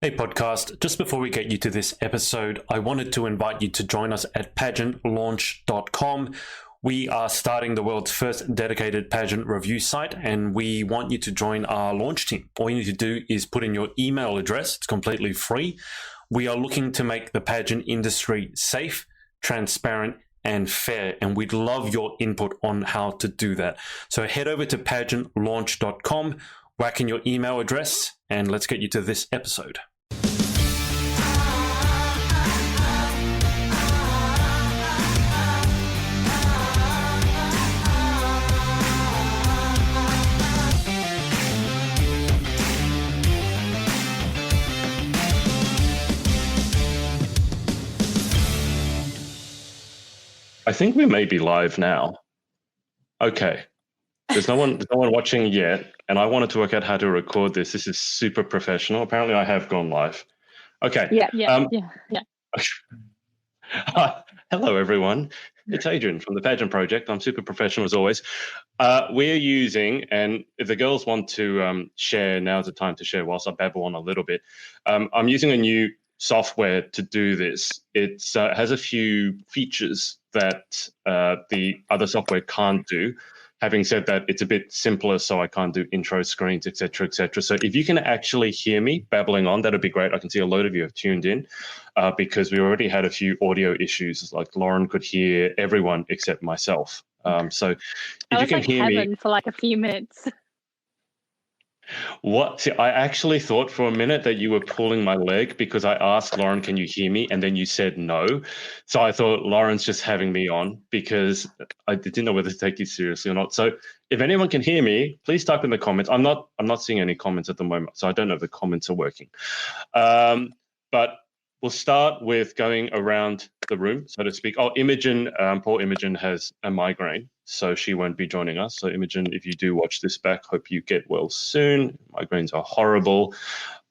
Hey podcast, just before we get you to this episode, I wanted to invite you to join us at pageantlaunch.com. We are starting the world's first dedicated pageant review site, and we want you to join our launch team. All you need to do is put in your email address. It's completely free. We are looking to make the pageant industry safe, transparent, and fair, and we'd love your input on how to do that. So head over to pageantlaunch.com, whack in your email address, and let's get you to this episode. I think we may be live now. Okay. There's no one watching yet, and I wanted to work out how to record this. This is super professional. Apparently I have gone live. Okay. Yeah. Hello, everyone. It's Adrian from the Pageant Project. I'm super professional as always. We're using, and if the girls want to share, now's the time to share whilst I babble on a little bit. I'm using a new software to do this. It has a few features that the other software can't do. Having said that, it's a bit simpler, so I can't do intro screens, etc., etc. So if you can actually hear me babbling on, that'd be great. I can see a load of you have tuned in because we already had a few audio issues. Like Lauren could hear everyone except myself. So if you can hear me for like a few minutes. What? See, I actually thought for a minute that you were pulling my leg because I asked Lauren, can you hear me? And then you said no. So I thought Lauren's just having me on because I didn't know whether to take you seriously or not. So if anyone can hear me, please type in the comments. I'm not seeing any comments at the moment, so I don't know if the comments are working. But we'll start with going around the room, so to speak. Oh, Imogen, poor Imogen has a migraine, so she won't be joining us. So Imogen, if you do watch this back, hope you get well soon. Migraines are horrible.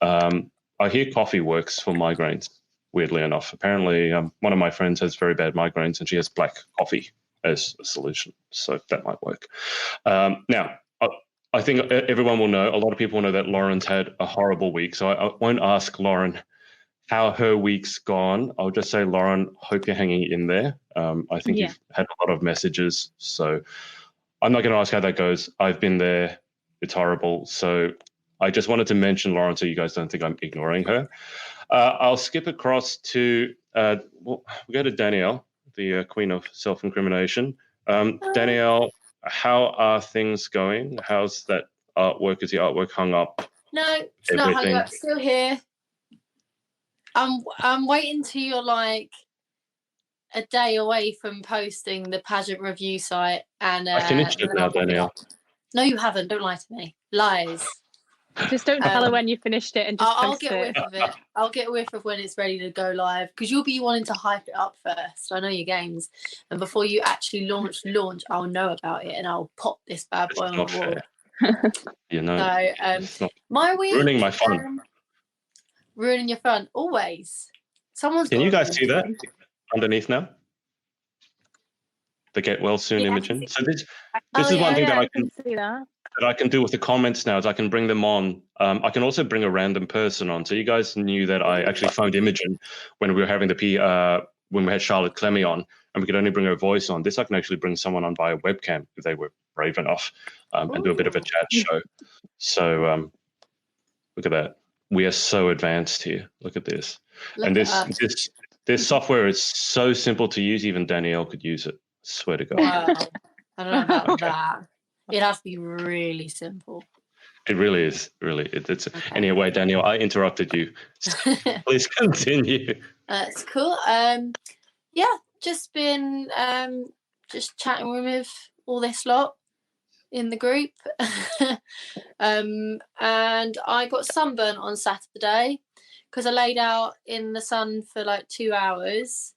I hear coffee works for migraines, weirdly enough. Apparently, one of my friends has very bad migraines and she has black coffee as a solution, so that might work. Now, I think everyone will know, a lot of people know that Lauren's had a horrible week, so I won't ask Lauren how her week's gone. I'll just say, Lauren, hope you're hanging in there. I think you've had a lot of messages, so I'm not going to ask how that goes. I've been there. It's horrible. So I just wanted to mention Lauren so you guys don't think I'm ignoring her. I'll skip across to, we go to Danielle, the queen of self-incrimination. Danielle, how are things going? How's that artwork? Is the artwork hung up? No, it's not hung up. Still here. I'm waiting till you're like a day away from posting the pageant review site, and I finished it now, Danielle. No, you haven't. Don't lie to me. Lies. Just don't tell her when you finished it, and just I'll get a whiff of it. I'll get a whiff of when it's ready to go live, because you'll be wanting to hype it up first. I know your games, and before you actually launch, I'll know about it, and I'll pop this bad boy on the wall. You know, so my week ruining my fun. Ruining your fun, always. Can you guys see that underneath now? The get well soon Imogen. So this is one thing that I can see that I can do with the comments now is I can bring them on. I can also bring a random person on. So you guys knew that I actually phoned Imogen when we were having when we had Charlotte Clemmy on, and we could only bring her voice on. This I can actually bring someone on via webcam if they were brave enough, and do a bit of a chat show. So look at that. We are so advanced here. Look at this. And this software is so simple to use. Even Danielle could use it. I swear to God. Wow. I don't know about that. It has to be really simple. It really is. Really. It's okay. Anyway, Danielle, I interrupted you. Please continue. That's cool. Just been just chatting with all this lot in the group. And I got sunburnt on Saturday because I laid out in the sun for like 2 hours,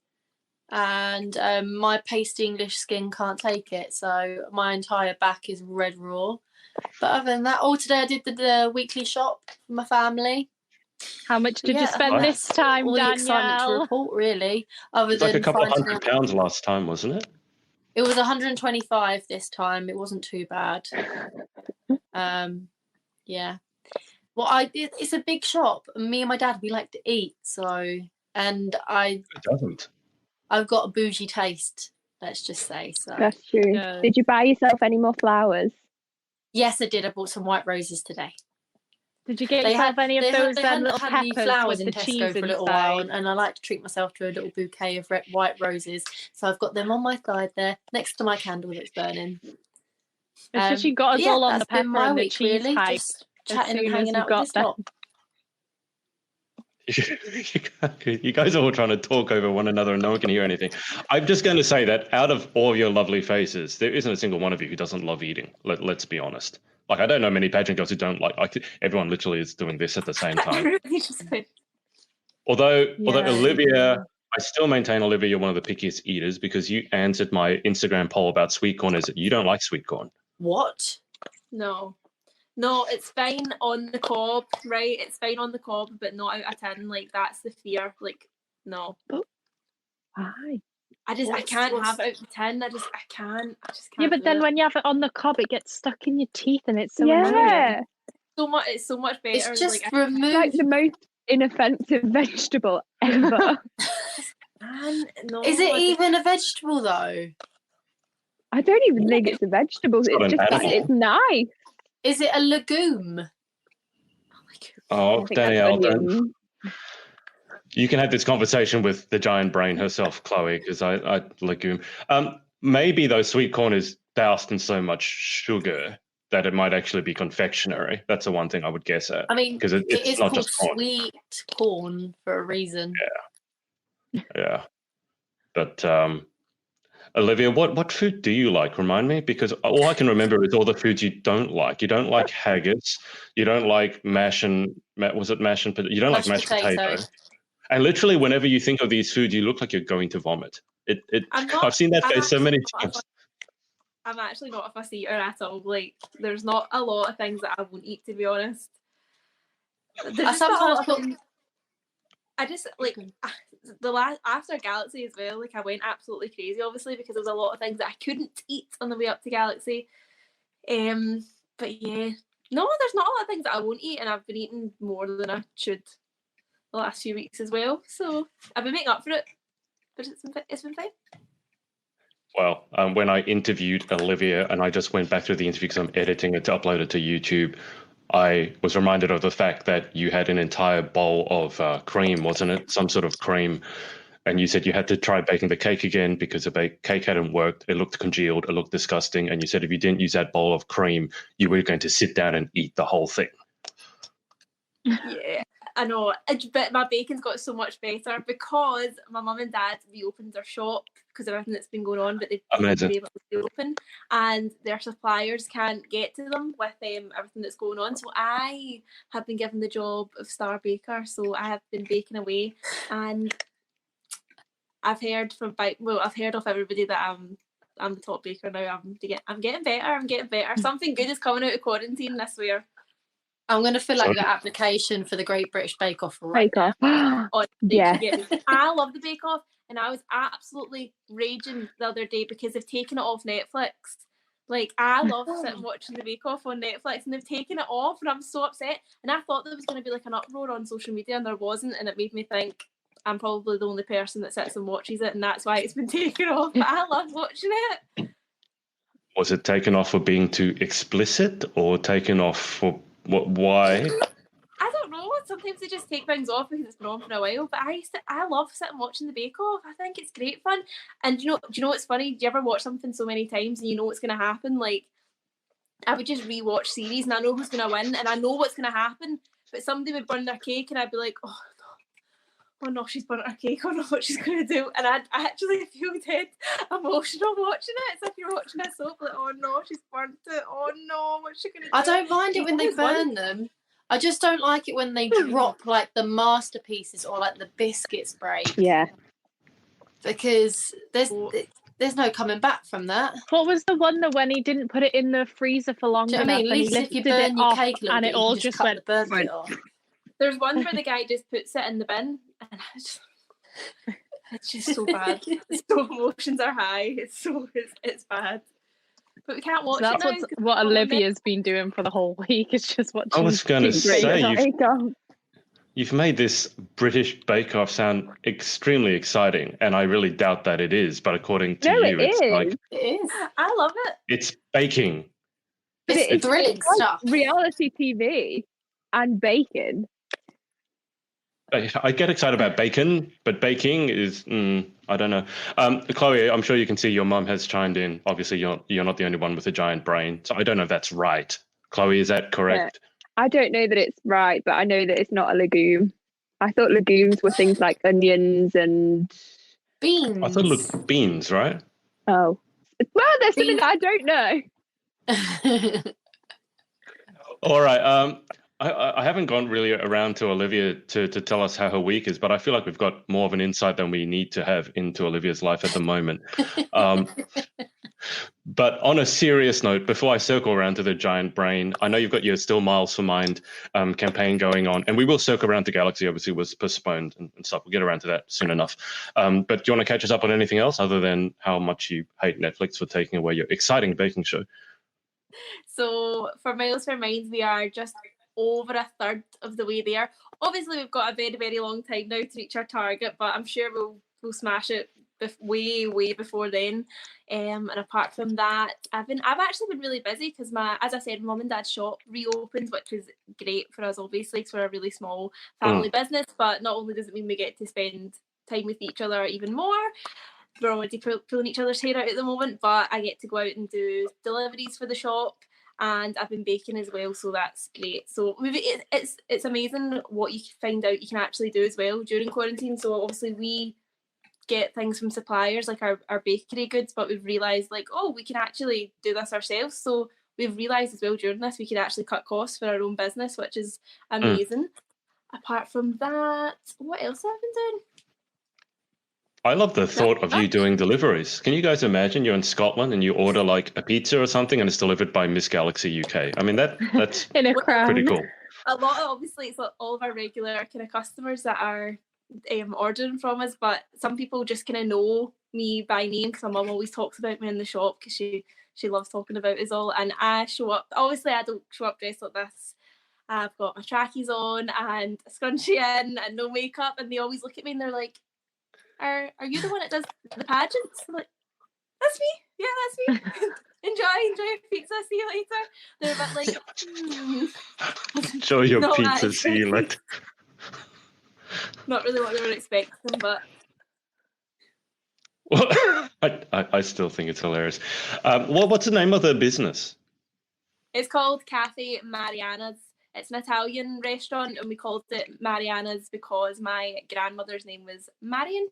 and my pasty English skin can't take it, so my entire back is red raw. But other than that, today I did the weekly shop for my family. How much did you spend this time, all Danielle? The excitement to report, really. It was like a couple of £100 last time, wasn't it? It was 125 this time. It wasn't too bad. Yeah. Well, it's a big shop, and me and my dad, we like to eat. So, and It doesn't. I've got a bougie taste. Let's just say so. That's true. Yeah. Did you buy yourself any more flowers? Yes, I did. I bought some white roses today. Did you get They yourself had any of they those hadn't little had any peppers flowers with in the Tesco cheese for a little while, inside? and I like to treat myself to a little bouquet of white roses. So I've got them on my side there, next to my candle that's burning. It's just you got us all on the that's been pepper my and the week, cheese really. hype. Just as chatting and soon as hanging you out got with this lot. You guys are all trying to talk over one another and no one can hear anything. I'm just going to say that out of all of your lovely faces, there isn't a single one of you who doesn't love eating. Let's be honest. Like, I don't know many pageant girls who don't like everyone literally is doing this at the same time. Everybody just went, Although Yeah. Olivia, I still maintain, Olivia, you're one of the pickiest eaters because you answered my Instagram poll about sweet corn as you don't like sweet corn. What? No, it's fine on the cob, right? It's fine on the cob, but not out of tin. Like, that's the fear. Like, no. Why? I can't have it out of the tin. I just can't. Yeah, but do then it. when you have it on the cob, it gets stuck in your teeth, and it's so Yeah. annoying. It's so much better. It's just like, remove. It's like the most inoffensive vegetable ever. no, Is it even a vegetable though? I don't even think it's a vegetable. not It's an just animal. it's nice. Is it a legume? Oh, I think that's Danielle, onion. you can have this conversation with the giant brain herself, Chloe, because I legume. Maybe though sweet corn is doused in so much sugar that it might actually be confectionery. That's the one thing I would guess at. I mean, because it it's is not called just corn. sweet corn for a reason. Yeah. But Olivia, what food do you like? Remind me, because all I can remember is all the foods you don't like. You don't like haggis. You don't like mash and potato? You don't like mashed potato. And literally, whenever you think of these foods, you look like you're going to vomit. I've seen that face so many times. I'm actually not a fussy eater at all. Like, there's not a lot of things that I won't eat, to be honest. I sometimes put. I just like after Galaxy as well. Like, I went absolutely crazy, obviously, because there was a lot of things that I couldn't eat on the way up to Galaxy. But yeah, no, there's not a lot of things that I won't eat, and I've been eating more than I should the last few weeks as well. So I've been making up for it, but it's been fine. Well, when I interviewed Olivia, and I just went back through the interview because I'm editing it to upload it to YouTube, I was reminded of the fact that you had an entire bowl of cream, wasn't it? Some sort of cream. And you said you had to try baking the cake again because the cake hadn't worked. It looked congealed. It looked disgusting. And you said if you didn't use that bowl of cream, you were going to sit down and eat the whole thing. Yeah, I know. But my bacon's got so much better because my mum and dad reopened their shop because of everything that's been going on, but they've been able to reopen, and their suppliers can't get to them with everything that's going on. So I have been given the job of star baker. So I have been baking away, and I've heard I've heard of everybody that I'm the top baker now. I'm getting better. Something good is coming out of quarantine, I swear. I'm going to fill out your application for the Great British Bake Off right now. Yeah. I love the Bake Off, and I was absolutely raging the other day because they've taken it off Netflix. Like, I love sitting watching the Bake Off on Netflix, and they've taken it off, and I'm so upset. And I thought there was going to be like an uproar on social media, and there wasn't, and it made me think I'm probably the only person that sits and watches it, and that's why it's been taken off. But I love watching it. Was it taken off for being too explicit, or taken off for why? I don't know. Sometimes they just take things off because it's been on for a while. But I love sitting watching the Bake Off. I think it's great fun. And do you know what's funny? Do you ever watch something so many times and you know what's going to happen? Like, I would just rewatch series and I know who's going to win and I know what's going to happen. But somebody would burn their cake and I'd be like, oh no, she's burnt her cake. I don't know what she's going to do. And I actually feel dead emotional watching it. It's like you're watching a soap, like, oh no, she's burnt it. Oh no, what's she going to do? I don't mind it when they burn them. I just don't like it when they drop like the masterpieces or like the biscuits break. Yeah. Because there's no coming back from that. What was the one that when he didn't put it in the freezer for long enough, At least if you burn your cake a little and bit, it all you just cut went the burn bit off. There's one where the guy just puts it in the bin, and it's just so bad. So emotions are high. It's bad. but we can't watch So that's it now. what Olivia's been doing for the whole week. Is just watching. I was going to say, Bake-Off. you've made this British Bake Off sound extremely exciting, and I really doubt that it is. But according to No, you, it it's is. like It is. I love it. it's baking. It's thrilling like stuff. reality TV and baking. I get excited about bacon, but baking is I don't know. Chloe, I'm sure you can see your mum has chimed in. Obviously, you're not the only one with a giant brain, so I don't know if that's right. Chloe, is that correct? I don't know that it's right, but I know that it's not a legume. I thought legumes were things like onions and Beans. I thought it looked beans, right? well, there's something that I don't know. All right. I haven't gone really around to Olivia to tell us how her week is, but I feel like we've got more of an insight than we need to have into Olivia's life at the moment. But on a serious note, before I circle around to the giant brain, I know you've got your Still Miles for Mind campaign going on, and we will circle around to Galaxy. Obviously, was postponed and stuff. We'll get around to that soon enough. But do you want to catch us up on anything else other than how much you hate Netflix for taking away your exciting baking show? So for Miles for Minds, we are just over a third of the way there. Obviously, we've got a very, very long time now to reach our target, but I'm sure we'll smash it way before then. And apart from that, I've actually been really busy because as I said, mum and dad's shop reopened, which is great for us, obviously, because we're a really small family business. But not only does it mean we get to spend time with each other even more, we're already pulling each other's hair out at the moment, but I get to go out and do deliveries for the shop. And I've been baking as well, so that's great. So it's amazing what you find out you can actually do as well during quarantine. So obviously we get things from suppliers like our bakery goods, but we've realised like, oh, we can actually do this ourselves. So we've realised as well during this we can actually cut costs for our own business, which is amazing. Apart from that, what else have I been doing? I love the thought of you doing deliveries. Can you guys imagine you're in Scotland and you order like a pizza or something and it's delivered by Miss Galaxy UK? I mean, that's In a crown. pretty cool. A lot of, obviously, it's like all of our regular kind of customers that are ordering from us, but some people just kind of know me by name because my mum always talks about me in the shop because she loves talking about us all. And I show up, obviously I don't show up dressed like this. I've got my trackies on and a scrunchie in and no makeup, and they always look at me and they're like, Are you the one that does the pageants? I'm like, that's me. Yeah, that's me. enjoy your pizza. See you later. They're a bit like, Enjoy your No, pizza. actually. See you later. Not really what they were expecting, but Well, I still think it's hilarious. What's the name of the business? it's called Cafe Mariana's. It's an Italian restaurant, and we called it Mariana's because my grandmother's name was Marion.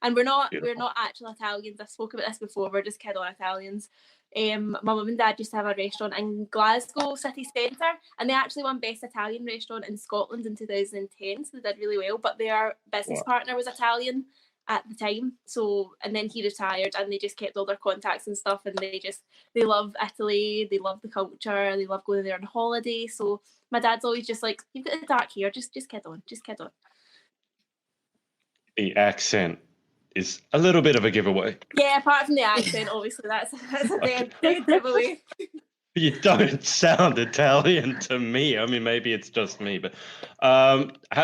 And we're not actual Italians. I spoke about this before. We're just kid on Italians. My mum and dad used to have a restaurant in Glasgow city centre, and they actually won Best Italian Restaurant in Scotland in 2010, so they did really well. But their business partner was Italian at the time, and then he retired, and they just kept all their contacts and stuff, and they love Italy, they love the culture, they love going there on holiday. So my dad's always just like, you've got the dark hair, just kid on. The accent is a little bit of a giveaway. Yeah, apart from the accent, obviously that's a dead giveaway. You don't sound Italian to me. I mean, maybe it's just me, but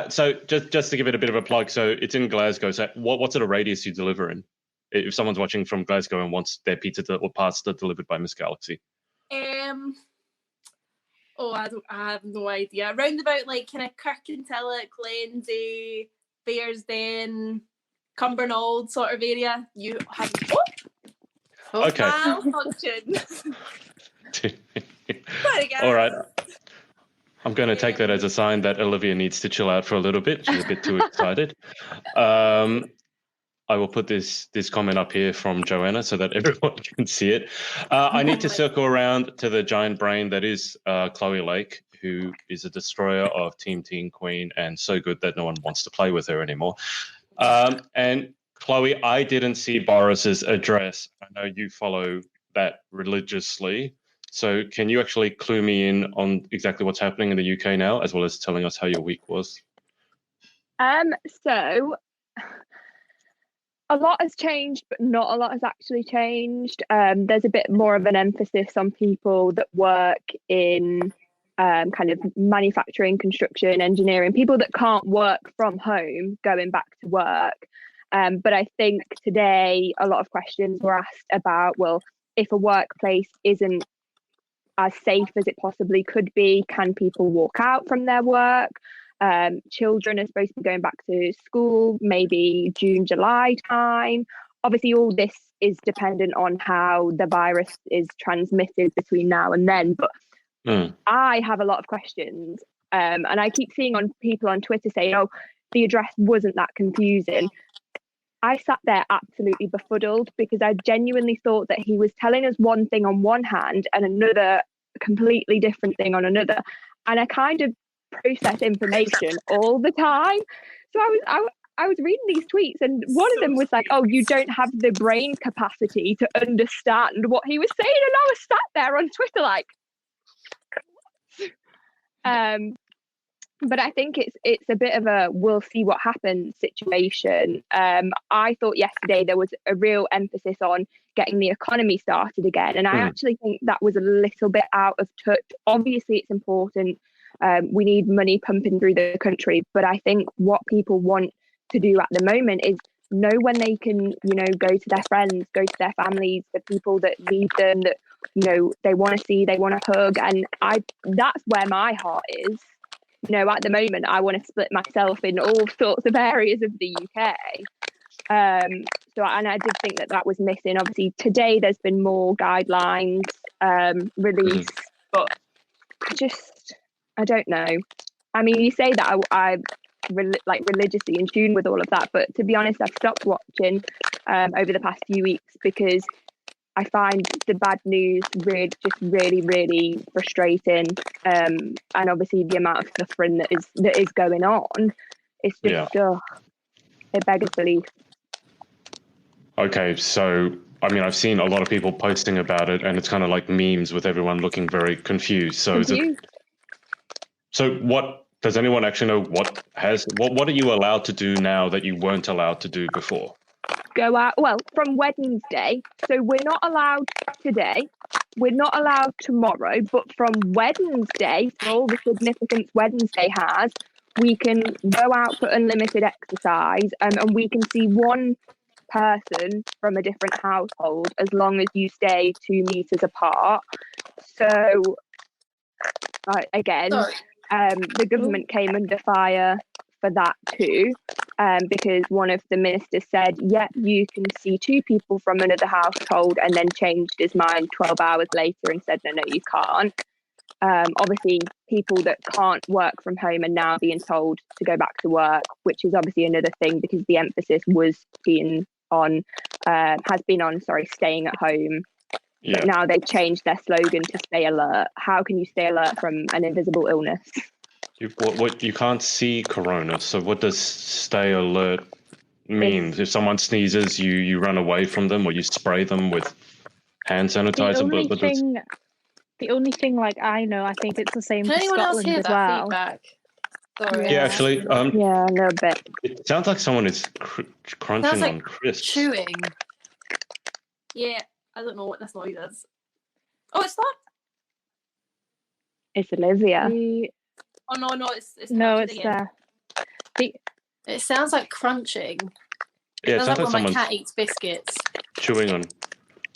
so just to give it a bit of a plug, so it's in Glasgow. So what sort of radius do you deliver in? If someone's watching from Glasgow and wants their pizza or pasta delivered by Miss Galaxy. I have no idea. Around about like kind of Kirkintilloch, Glendy, Bearsden, Cumbernauld sort of area. You have Okay. malfunction. Sorry, guys. All right. I'm going to take that as a sign that Olivia needs to chill out for a little bit. She's a bit too excited. I will put this comment up here from Joanna so that everyone can see it. I need to circle around to the giant brain that is Chloe Lake, who is a destroyer of Team Teen Queen and so good that no one wants to play with her anymore. And Chloe, I didn't see Boris's address. I know you follow that religiously. So can you actually clue me in on exactly what's happening in the UK now, as well as telling us how your week was? So a lot has changed, but not a lot has actually changed. There's a bit more of an emphasis on people that work in kind of manufacturing, construction, engineering, people that can't work from home going back to work. But I think today a lot of questions were asked about, well, if a workplace isn't as safe as it possibly could be, can people walk out from their work? Children are supposed to be going back to school, maybe June, July time. Obviously, all this is dependent on how the virus is transmitted between now and then. But I have a lot of questions. And I keep seeing on people on Twitter saying, oh, the address wasn't that confusing. I sat there absolutely befuddled because I genuinely thought that he was telling us one thing on one hand and another completely different thing on another. And I kind of process information all the time. So I was reading these tweets and one of them was like, oh, you don't have the brain capacity to understand what he was saying. And I was sat there on Twitter like, but I think it's a bit of a we'll see what happens situation. I thought yesterday there was a real emphasis on getting the economy started again. And I actually think that was a little bit out of touch. Obviously, it's important. We need money pumping through the country. But I think what people want to do at the moment is know when they can, go to their friends, go to their families, the people that need them, that, they want to see, they want to hug. And that's where my heart is. At the moment, I want to split myself in all sorts of areas of the UK. And I did think that was missing. Obviously, today there's been more guidelines released, but I don't know. I mean, you say that I'm religiously in tune with all of that, but to be honest, I've stopped watching over the past few weeks because I find the bad news really, really frustrating. And obviously the amount of suffering that is going on, it's just, it beggars belief. Okay, so, I mean, I've seen a lot of people posting about it and it's kind of like memes with everyone looking very confused. So what, does anyone actually know what are you allowed to do now that you weren't allowed to do before? Go out, well, from Wednesday. So we're not allowed today, we're not allowed tomorrow, but from Wednesday, for all the significance Wednesday has, we can go out for unlimited exercise and we can see one person from a different household as long as you stay 2 meters apart. So again, the government came under fire for that too, because one of the ministers said, you can see 2 people from another household, and then changed his mind 12 hours later and said, no, you can't. Obviously, people that can't work from home are now being told to go back to work, which is obviously another thing because the emphasis has been on staying at home. But now they've changed their slogan to stay alert. How can you stay alert from an invisible illness? You can't see corona, so what does stay alert mean? If someone sneezes, you run away from them or you spray them with hand sanitizer? The only thing like I know, I think it's the same for anyone else Scotland hear as that well. feedback? Sorry. Yeah, actually, yeah, a little bit. it sounds like someone is crunching Sounds like on crisps. chewing. Yeah, I don't know what this noise is. Oh, it's not. It's Olivia. Oh no, it's No, Patrick it's again. It sounds like crunching. Yeah, It sounds like when my someone's cat eats biscuits. chewing on.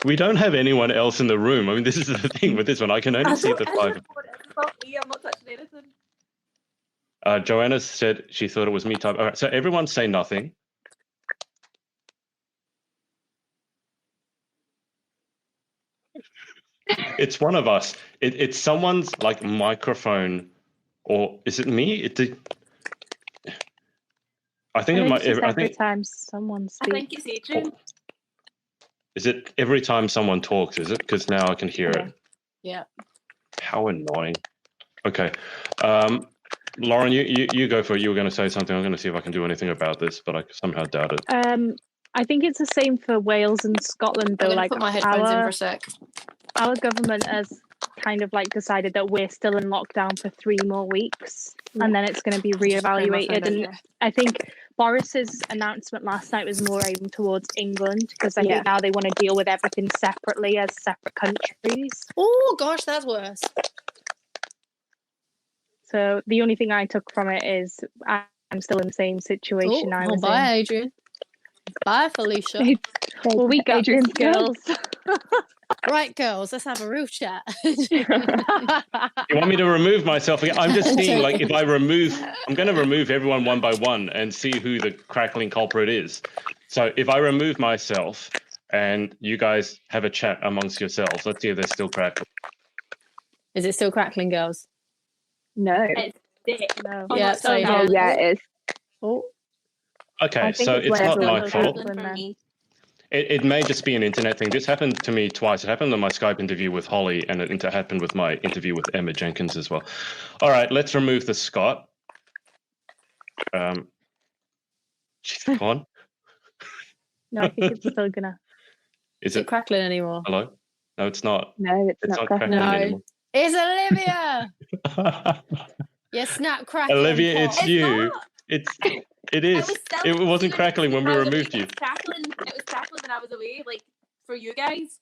We don't have anyone else in the room. I mean, this is the thing with this one. I can only see the 5. It's not me. I'm not touching anything. Joanna said she thought it was me type. All right, so everyone say nothing. It's one of us. It's someone's like microphone, or is it me? I think it might. Every time someone speaks. I think it's Adrian. Is it every time someone talks? Is it? Because now I can hear it. Yeah. How annoying. Okay. Lauren, you go for it. You were going to say something. I'm going to see if I can do anything about this, but I somehow doubt it. I think it's the same for Wales and Scotland, though. I'm going to put my headphones in for a sec. Our government has kind of decided that we're still in lockdown for 3 more weeks, and then it's going to be reevaluated. And I think Boris's announcement last night was more aimed towards England because I Yeah. think now they want to deal with everything separately as separate countries. Oh gosh, that's worse. So the only thing I took from it is I'm still in the same situation I was bye, in. Adrian. Bye, Felicia. Well, we got Adrian's this, girls. Right, girls, let's have a real chat. You want me to remove myself again? I'm just seeing, like, if I remove, I'm going to remove everyone one by one and see who the crackling culprit is. So if I remove myself and you guys have a chat amongst yourselves, let's see if they're still crackling. Is it still crackling, girls? No. It's thick. No. Oh, Yeah, no, it's same not. here. Yeah, it is. Oh, Okay, I think so it's it's not whenever my we fault. crackle. For me. It may just be an internet thing. This happened to me twice. It happened on my Skype interview with Holly, and it happened with my interview with Emma Jenkins as well. All right, let's remove the Scott. She's gone. No, I think it's still gonna. Is is it it? crackling anymore? Hello? No, it's not. No, it's It's not not crackling. crackling No. anymore. It's Olivia. You snap crackling. Olivia, pot. it's It's you. not. It is. It wasn't crackling when we removed you. It was crackling when I was away, like for you guys.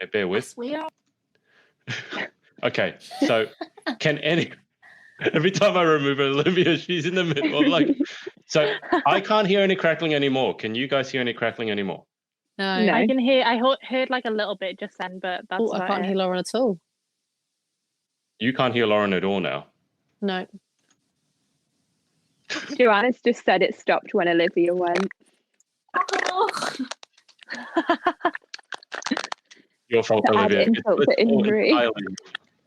Yeah, bear I with. swear. Okay, so can any? Every time I remove Olivia, she's in the middle. I'm like, so I can't hear any crackling anymore. Can you guys hear any crackling anymore? No. No. I can hear. I heard like a little bit just then, but that's Oh, I about can't it. hear Lauren at all. You can't hear Lauren at all now. No. Joanna's just said it stopped when Olivia went. Oh, Your fault, To add Olivia. insult to It's all injury. entirely-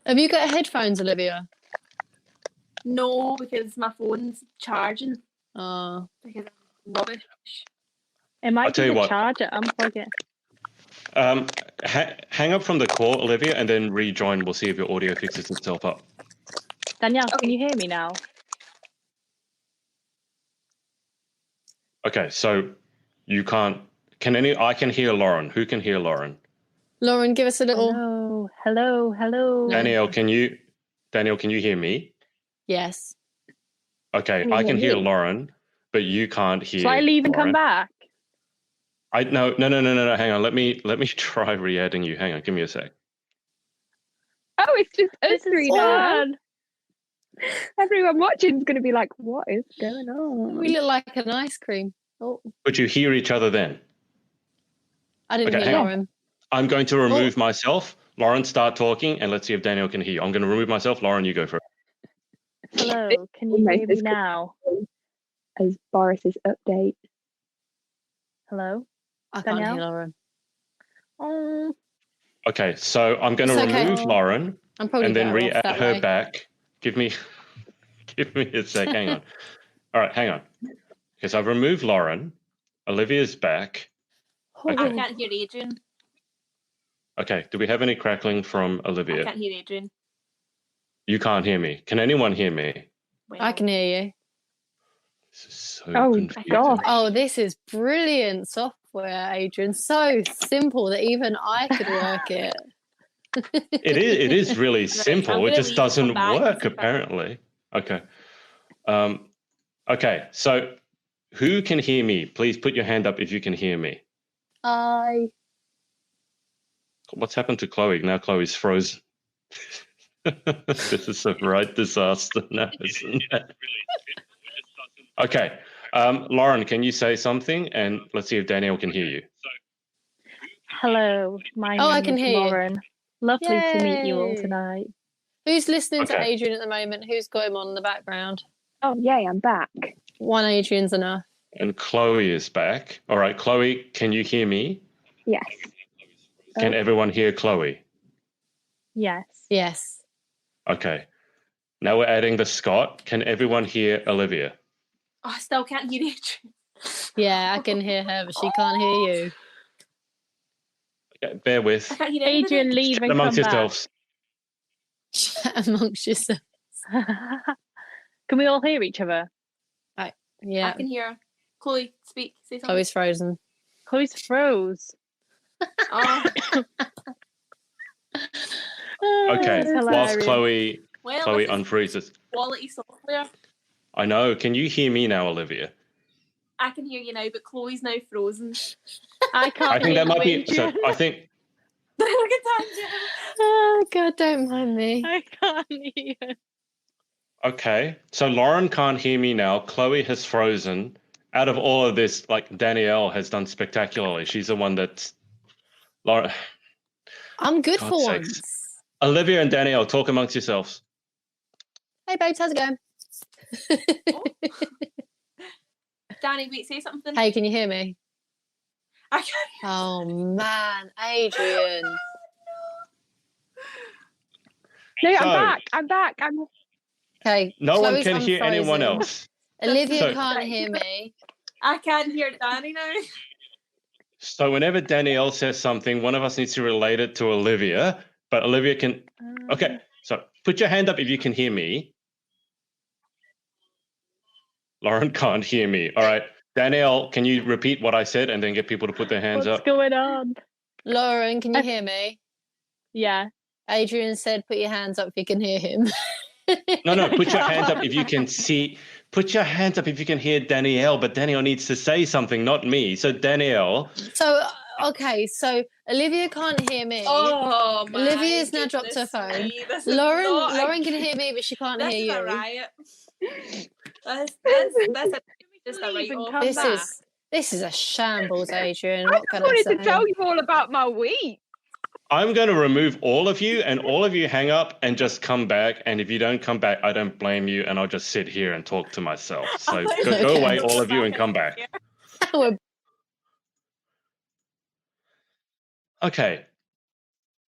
Have you got headphones, Olivia? no, because my phone's charging. Oh. Because I'm rubbish. It might I'll tell be you the what. charger. Unplug it. Hang up from the call, Olivia, and then rejoin. We'll see if your audio fixes itself up. Danielle, can you hear me now? Okay, so you can't. I can hear Lauren. Who can hear Lauren? Lauren, give us a little. Hello. No. Danielle, can you hear me? Yes. Okay, Can you I can hear hear me? Lauren, but you can't hear. Shall I leave and come Lauren. back? No. Hang on. Let me try re-adding you. Hang on. Give me a sec. Oh, it's just us This three is now. fun. Everyone watching is going to be like, what is going on? We look like an ice cream. Oh, Could you hear each other then? I didn't Okay, hear hang on. Lauren. I'm going to remove myself. Lauren, start talking, and let's see if Danielle can hear you. I'm going to remove myself. Lauren, you go first. Hello, can you hear me now? As Boris's update. Hello? I can't Danielle? hear Lauren. Oh, Okay, so I'm going to It's okay. remove Lauren I'm probably and then better off re-add that her way. back. Give me a sec. Hang on. All right, hang on. Because I've removed Lauren. Olivia's back. I Okay. can't hear Adrian. Okay, do we have any crackling from I Olivia? can't hear Adrian. You can't hear me. Can anyone hear me? Well, I can hear you. This is so Oh, confusing. God. Oh, this is brilliant software, Adrian. So simple that even I could work it. It is really I'm simple. gonna It just leave and come doesn't back work, and see if I- apparently. Okay. Okay, so who can hear me? Please put your hand up if you can hear me. What's happened to Chloe? Now Chloe's frozen. This is a right disaster now, isn't it? Okay. Lauren, can you say something? And let's see if Danielle can hear you. hello. My Oh, name I can is hear you. Lauren. Lovely to meet you all Yay. tonight. Who's listening to Okay. Adrian at the moment? Who's got him on in the background? Oh, yay, I'm back. One Adrian's enough. And Chloe is back. All right, Chloe, can you hear me? Yes. Can everyone hear Chloe? Yes. Yes. Okay. Now we're adding the Scott. Can everyone hear Olivia? Oh, I still can't hear Adrian. Yeah, I can hear her, but she can't hear you. Okay, bear I with. can't hear anybody. Adrian, leave Chat and come amongst yourselves. Chat amongst yourselves. back. Can we all hear each other? Yeah, I can hear Chloe speak. Say something. Chloe's frozen. Chloe's froze. Oh, Okay. That's Whilst hilarious. Chloe well, Chloe this is unfreezes. quality software. I know. Can you hear me now, Olivia? I can hear you now, but Chloe's now frozen. I can't. I think hear that might be. you. So I think. Look at Danielle. Oh God, don't mind me. I can't hear. Okay, so Lauren can't hear me now. Chloe has frozen. Out of all of this, like Danielle has done spectacularly. She's the one that's. Lauren. I'm good God's for sakes. once. Olivia and Danielle, talk amongst yourselves. Hey babes, how's it going? Danny, wait, say something. Hey, can you hear me? I can't. Oh man, Adrian. No, So- I'm back. Okay. No one Chloe's can hear anyone unfrozen. else. Olivia So- can't hear me. I can't hear Danny now. So whenever Danielle says something, one of us needs to relate it to Olivia, but Olivia can. Okay, so put your hand up if you can hear me. Lauren can't hear me. All right. Danielle, can you repeat what I said and then get people to put their hands What's up? going on? Lauren, can you hear me? Yeah. Adrian said put your hands up if you can hear him. No, put your hands up if you can see. Put your hands up if you can hear Danielle, but Danielle needs to say something, not me. So Danielle, So, okay, so Olivia can't hear me. Oh my Olivia's now dropped her goodness phone. me. This is Lauren not a- Lauren can hear me, but she can't This hear is you. a riot. That's just a leave and write-off. come back? This is a shambles, Adrian. I What just can I wanted say? to tell you all about my week. I'm going to remove all of you and all of you hang up and just come back. And if you don't come back, I don't blame you and I'll just sit here and talk to myself. So go away, all of you, and come back. We're Okay.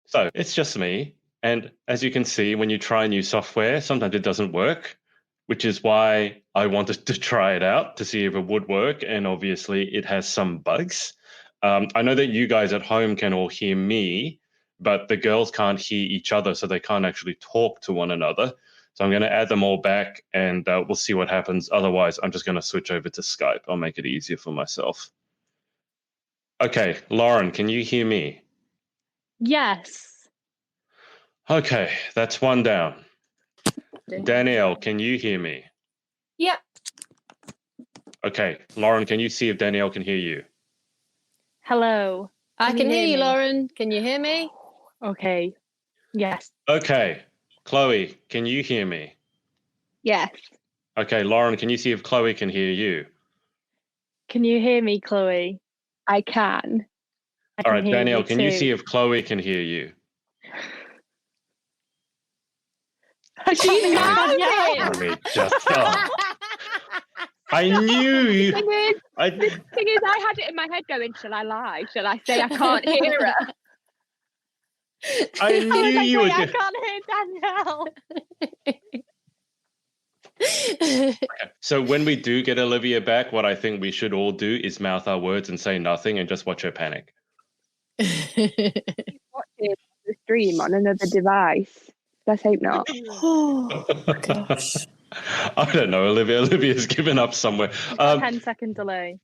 So it's just me. And as you can see, when you try new software, sometimes it doesn't work, which is why I wanted to try it out to see if it would work. And obviously it has some bugs. I know that you guys at home can all hear me, but the girls can't hear each other, so they can't actually talk to one another. So I'm going to add them all back and we'll see what happens. Otherwise, I'm just going to switch over to Skype. I'll make it easier for myself. Okay, Lauren, can you hear me? Yes. Okay, that's one down. Danielle, can you hear me? Yep. Okay, Lauren, can you see if Danielle can hear you? Hello. I Can can you hear hear you, me? Lauren. Can you hear me? Okay. Yes. Okay, Chloe, can you hear me? Yes. Okay, Lauren, can you see if Chloe can hear you? Can you hear me, Chloe? I can. I All can right, hear Danielle, you can you too. see if Chloe can hear you? She's Now yeah. Let me just. Oh, I knew you. The thing is, I had it in my head going, shall I lie? Shall I say I can't hear her? I I knew was like, you wait, were. I can't hear Danielle. So when we do get Olivia back, what I think we should all do is mouth our words and say nothing and just watch her panic. Watching the stream on another device. Let's hope not. Oh gosh. I don't know, Olivia. Olivia's given up somewhere. 10-second delay.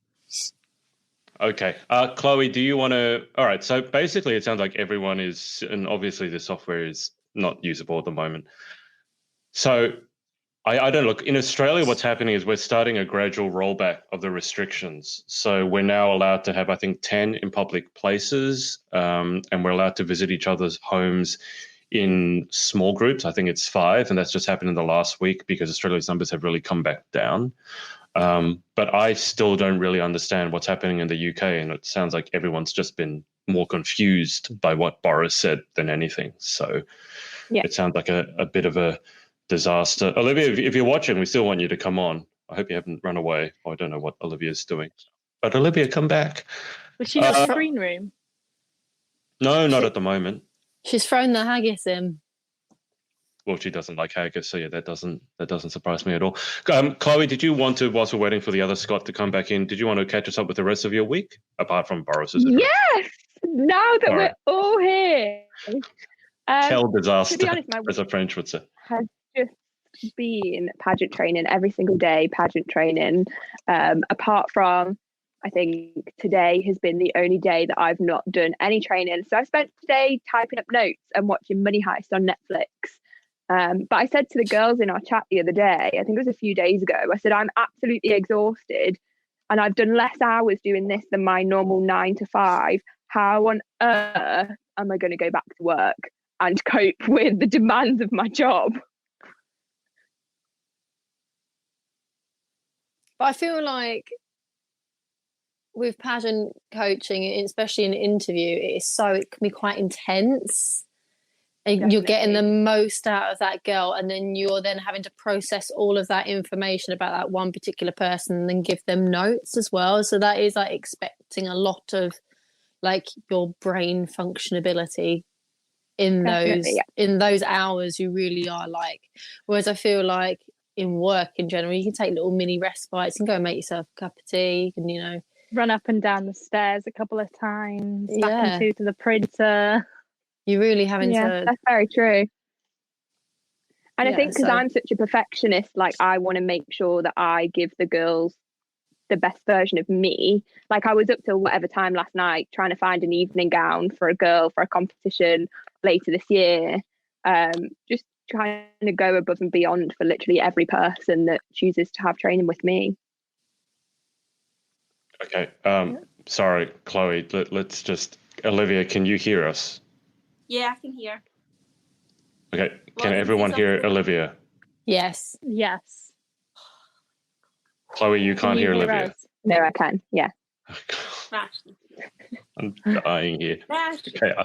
Okay. Chloe, do you want to? All right. So basically, it sounds like everyone is, and obviously the software is not usable at the moment. So I don't look. In Australia, what's happening is we're starting a gradual rollback of the restrictions. So we're now allowed to have, I think, 10 in public places, and we're allowed to visit each other's homes in small groups. I think it's 5, and that's just happened in the last week because Australia's numbers have really come back down. But I still don't really understand what's happening in the UK, and it sounds like everyone's just been more confused by what Boris said than anything. So Yeah. It sounds like a bit of a disaster. Olivia, if you're watching, we still want you to come on. I hope you haven't run away. Oh, I don't know what Olivia's doing. But Olivia, come back. Was she not in the green room? No, not at the moment. She's thrown the haggis in. Well, she doesn't like haggis, so yeah, that doesn't surprise me at all. Chloe, did you want to, whilst we're waiting for the other Scott to come back in, did you want to catch us up with the rest of your week, apart from Boris's address? Yes! Now that we're all here. Quel disaster, to be honest, my as a French would say. has just been pageant training every single day, pageant training. Apart from, I think today has been the only day that I've not done any training. So I spent today typing up notes and watching Money Heist on Netflix. But I said to the girls in our chat the other day, I think it was a few days ago, I said, I'm absolutely exhausted and I've done less hours doing this than my normal 9 to 5. How on earth am I going to go back to work and cope with the demands of my job? But I feel like with pageant coaching, especially in an interview, it can be quite intense. And you're getting the most out of that girl, and then you're then having to process all of that information about that one particular person and then give them notes as well. So that is like expecting a lot of like your brain functionability in those hours. You really are like, whereas I feel like in work in general, you can take little mini respites and go and make yourself a cup of tea. You can, run up and down the stairs a couple of times, back and to the printer. You're really having to. That's very true. And I think because I'm such a perfectionist, like I want to make sure that I give the girls the best version of me. Like I was up till whatever time last night trying to find an evening gown for a girl for a competition later this year. Just trying to go above and beyond for literally every person that chooses to have training with me. Okay. Sorry, Chloe. Let's just. Olivia, can you hear us? Yeah, I can hear. Okay. Can everyone hear Olivia? Yes. Yes. Chloe, you can't hear Olivia. Us? No, I can. Yeah. I'm dying here. Okay.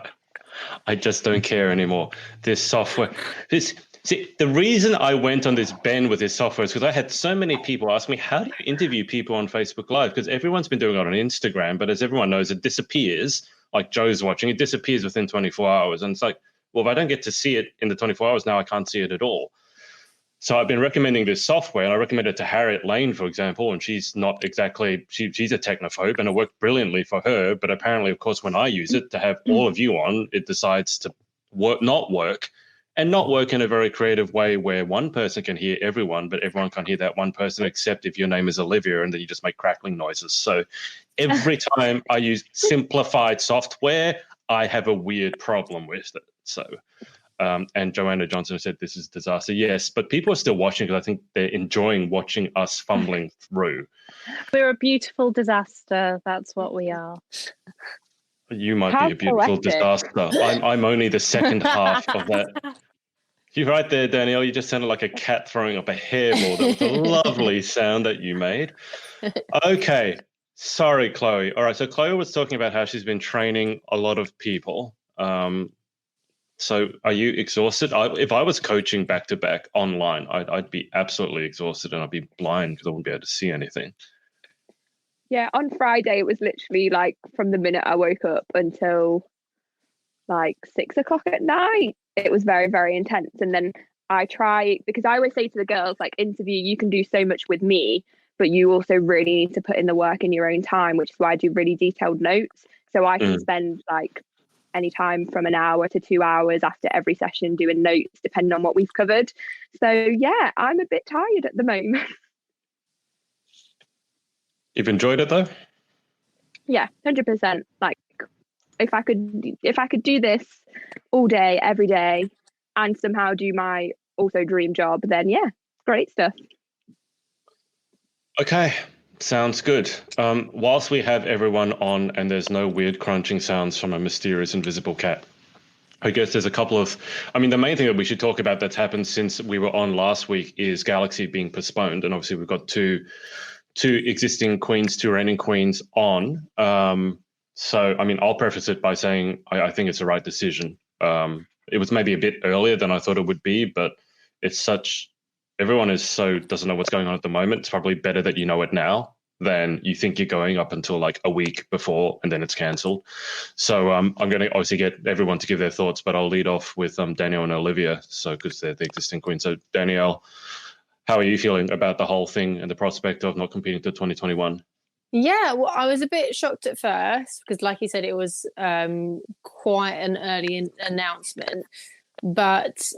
I just don't care anymore. This software. See, the reason I went on this bend with this software is because I had so many people ask me, how do you interview people on Facebook Live? Because everyone's been doing it on Instagram, but as everyone knows, it disappears. Like Joe's watching, it disappears within 24 hours. And it's like, well, if I don't get to see it in the 24 hours now, I can't see it at all. So I've been recommending this software, and I recommend it to Harriet Lane, for example, and she's not exactly, she's a technophobe, and it worked brilliantly for her. But apparently, of course, when I use it to have all of you on, it decides to not work in a very creative way where one person can hear everyone, but everyone can't hear that one person except if your name is Olivia, and then you just make crackling noises. So every time I use simplified software, I have a weird problem with it. So, and Joanna Johnson said this is a disaster. Yes, but people are still watching because I think they're enjoying watching us fumbling through. We're a beautiful disaster. That's what we are. You might be a beautiful disaster. I'm only the second half of that. You're right there, Danielle. You just sounded like a cat throwing up a hairball. That was a lovely sound that you made. Okay. Sorry, Chloe. All right. So Chloe was talking about how she's been training a lot of people. So are you exhausted? If I was coaching back-to-back online, I'd be absolutely exhausted and I'd be blind because I wouldn't be able to see anything. Yeah, on Friday, it was literally like from the minute I woke up until like 6 o'clock at night. It was very, very intense. And then I try, because I always say to the girls, like, interview, you can do so much with me, but you also really need to put in the work in your own time, which is why I do really detailed notes. So I can spend like any time from an hour to 2 hours after every session doing notes, depending on what we've covered. So yeah, I'm a bit tired at the moment. You've enjoyed it though? Yeah, 100%. Like if I could do this all day, every day, and somehow do my also dream job, then yeah, great stuff. Okay, sounds good. Whilst we have everyone on and there's no weird crunching sounds from a mysterious invisible cat, I guess there's a couple of, the main thing that we should talk about that's happened since we were on last week is Galaxy being postponed. And obviously we've got two existing queens, two reigning queens on. So, I'll preface it by saying I think it's the right decision. It was maybe a bit earlier than I thought it would be, but everyone doesn't know what's going on at the moment. It's probably better that you know it now than you think you're going up until like a week before and then it's cancelled. So I'm going to obviously get everyone to give their thoughts, but I'll lead off with Danielle and Olivia, because they're the existing queens. So Danielle, how are you feeling about the whole thing and the prospect of not competing till 2021? Yeah, well, I was a bit shocked at first because, like you said, it was quite an early announcement. But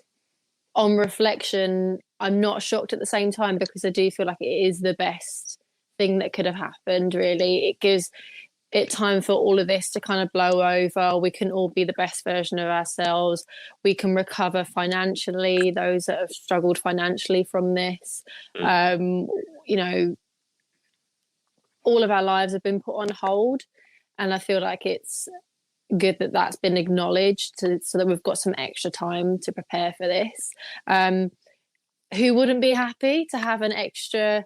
on reflection, I'm not shocked at the same time because I do feel like it is the best thing that could have happened, really. It gives time for all of this to kind of blow over. We can all be the best version of ourselves. We can recover financially, those that have struggled financially from this. You know, all of our lives have been put on hold, and I feel like it's good that that's been acknowledged so that we've got some extra time to prepare for this. Who wouldn't be happy to have an extra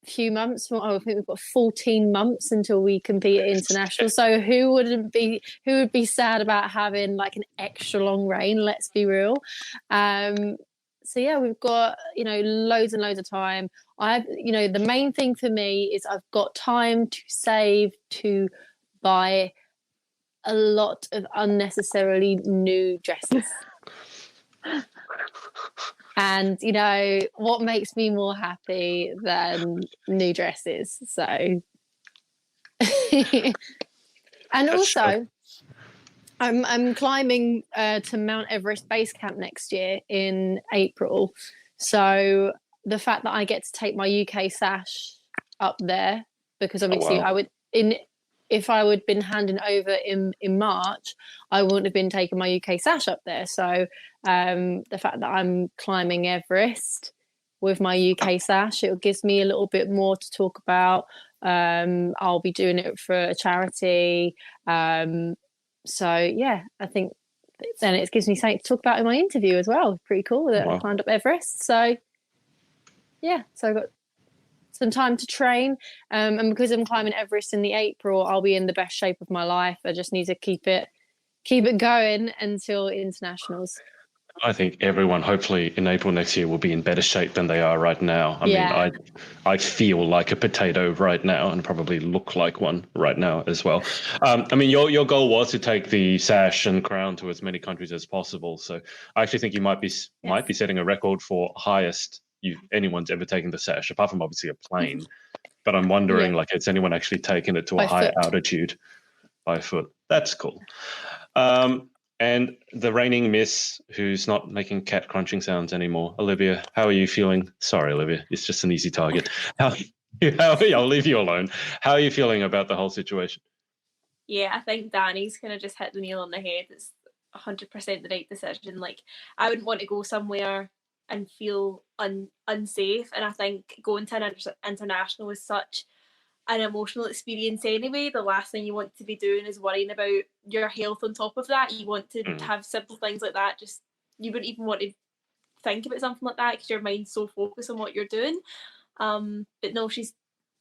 few months? I think we've got 14 months until we compete at international. So who would be sad about having like an extra long reign? Let's be real. So yeah, we've got, you know, loads and loads of time. You know, the main thing for me is I've got time to save to buy a lot of unnecessarily new dresses. And, you know, what makes me more happy than new dresses? So, and also, I'm climbing to Mount Everest Base Camp next year in April. So the fact that I get to take my UK sash up there, because obviously if I would have been handing over in March, I wouldn't have been taking my UK sash up there. So the fact that I'm climbing Everest with my UK sash, it gives me a little bit more to talk about. I'll be doing it for a charity. So yeah, I think then it gives me something to talk about in my interview as well. Pretty cool that I climbed up Everest. So yeah, so I've got some time to train, and because I'm climbing Everest in the April, I'll be in the best shape of my life. I just need to keep it going until internationals. I think everyone, hopefully in April next year, will be in better shape than they are right now. I mean, I feel like a potato right now, and probably look like one right now as well. I mean, your goal was to take the sash and crown to as many countries as possible. So I actually think you might be setting a record for highest anyone's ever taken the sash, apart from obviously a plane. But I'm wondering, like, has anyone actually taken it to a high altitude by foot? That's cool. And the reigning miss, who's not making cat crunching sounds anymore, Olivia, how are you feeling? Sorry, Olivia, it's just an easy target. I'll leave you alone. How are you feeling about the whole situation? Yeah, I think Danny's kind of just hit the nail on the head. It's 100% the right decision. Like, I wouldn't want to go somewhere and feel unsafe, and I think going to an international is such an emotional experience anyway. The last thing you want to be doing is worrying about your health on top of that. You want to have simple things like that. Just, you wouldn't even want to think about something like that because your mind's so focused on what you're doing. But no, she's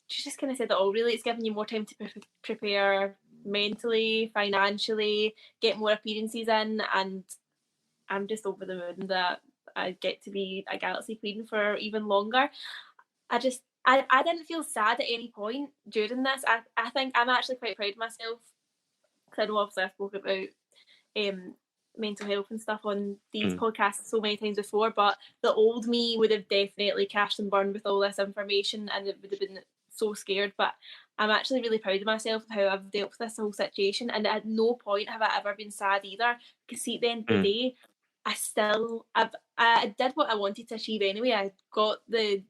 just kind of said that all really. It's giving you more time to prepare mentally, financially, get more appearances in, and I'm just over the moon that I get to be a Galaxy Queen for even longer. I didn't feel sad at any point during this. I think I'm actually quite proud of myself, because I know obviously I spoke about mental health and stuff on these podcasts so many times before, but the old me would have definitely crashed and burned with all this information, and it would have been so scared. But I'm actually really proud of myself of how I've dealt with this whole situation, and at no point have I ever been sad either, because see, at the end of the day, I did what I wanted to achieve anyway. I got the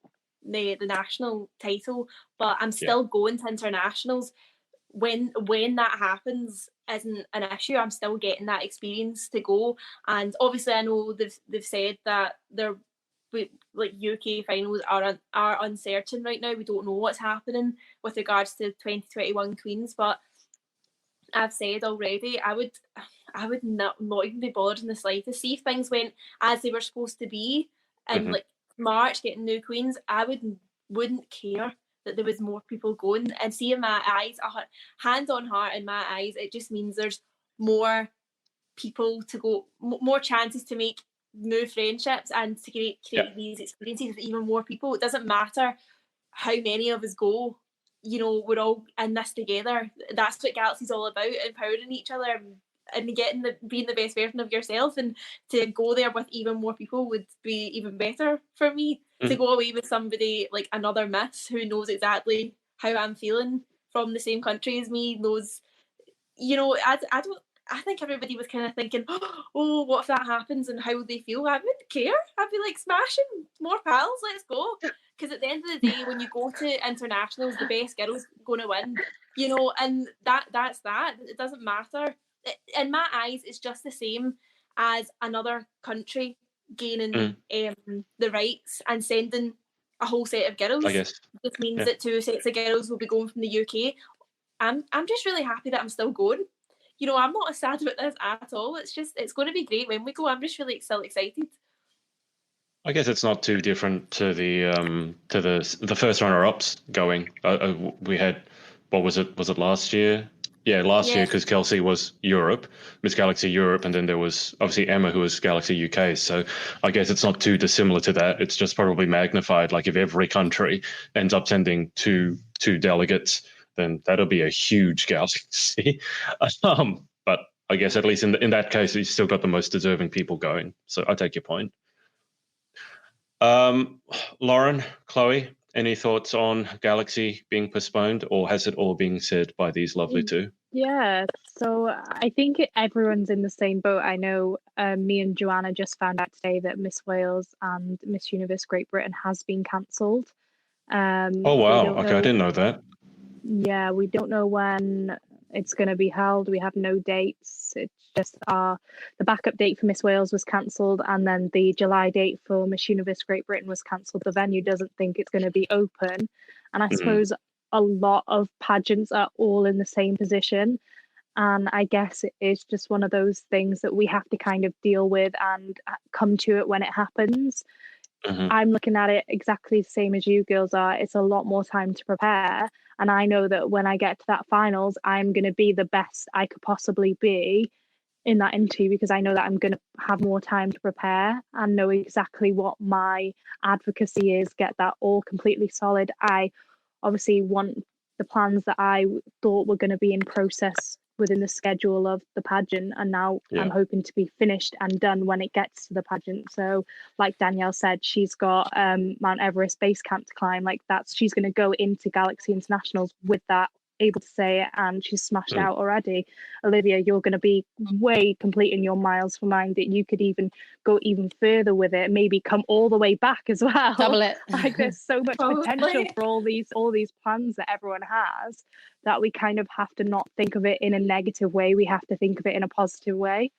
national title, but I'm still going to internationals. When that happens isn't an issue. I'm still getting that experience to go, and obviously I know they've said that they're like UK finals are uncertain right now. We don't know what's happening with regards to 2021 Queens, but I've said already I would not even be bothered in the slightest. See if things went as they were supposed to be and like March getting new Queens, I wouldn't care that there was more people going. And see, in my eyes, hand on heart, in my eyes, it just means there's more people to go, more chances to make new friendships and to create these experiences with even more people. It doesn't matter how many of us go, you know, we're all in this together. That's what Galaxy's all about, empowering each other and being the best version of yourself. And to go there with even more people would be even better for me. To go away with somebody like another Miss who knows exactly how I'm feeling from the same country as me, knows, you know, I think everybody was kind of thinking, oh, what if that happens and how would they feel? I wouldn't care. I'd be like, smashing, more pals, let's go. Because at the end of the day, when you go to internationals, the best girl's going to win, you know, and that's that. It doesn't matter. In my eyes, it's just the same as another country gaining the rights and sending a whole set of girls. I guess. This means that 2 sets of girls will be going from the UK. I'm just really happy that I'm still going. You know, I'm not as sad about this at all. It's going to be great when we go. I'm just really still excited. I guess it's not too different to the first runner-ups going. We had, what was it? Was it last year? Yeah, last year, because Kelsey was Europe, Miss Galaxy Europe, and then there was obviously Emma, who was Galaxy UK. So I guess it's not too dissimilar to that. It's just probably magnified. Like if every country ends up sending two delegates, then that'll be a huge galaxy. But I guess at least in that case, you still got the most deserving people going. So I take your point. Lauren, Chloe, any thoughts on Galaxy being postponed, or has it all been said by these lovely two? Yeah, so I think everyone's in the same boat. I know me and Joanna just found out today that Miss Wales and Miss Universe Great Britain has been cancelled. Oh, wow. Okay, I didn't know that. Yeah, we don't know when it's going to be held. We have no dates. It's just the backup date for Miss Wales was cancelled, and then the July date for Miss Universe Great Britain was cancelled. The venue doesn't think it's going to be open, and I suppose a lot of pageants are all in the same position, and I guess it is just one of those things that we have to kind of deal with and come to it when it happens. I'm looking at it exactly the same as you girls are. It's a lot more time to prepare. And I know that when I get to that finals, I'm going to be the best I could possibly be in that interview, because I know that I'm going to have more time to prepare and know exactly what my advocacy is, get that all completely solid. I obviously want the plans that I thought were going to be in process within the schedule of the pageant, and now I'm hoping to be finished and done when it gets to the pageant. So like Danielle said, she's got Mount Everest base camp to climb. Like she's going to go into Galaxy Internationals with that, able to say it, and she's smashed out already. Olivia, you're going to be way completing your miles for mine, that you could even go even further with it, maybe come all the way back as well. Double it. Like there's so much potential for all these plans that everyone has, that we kind of have to not think of it in a negative way. We have to think of it in a positive way.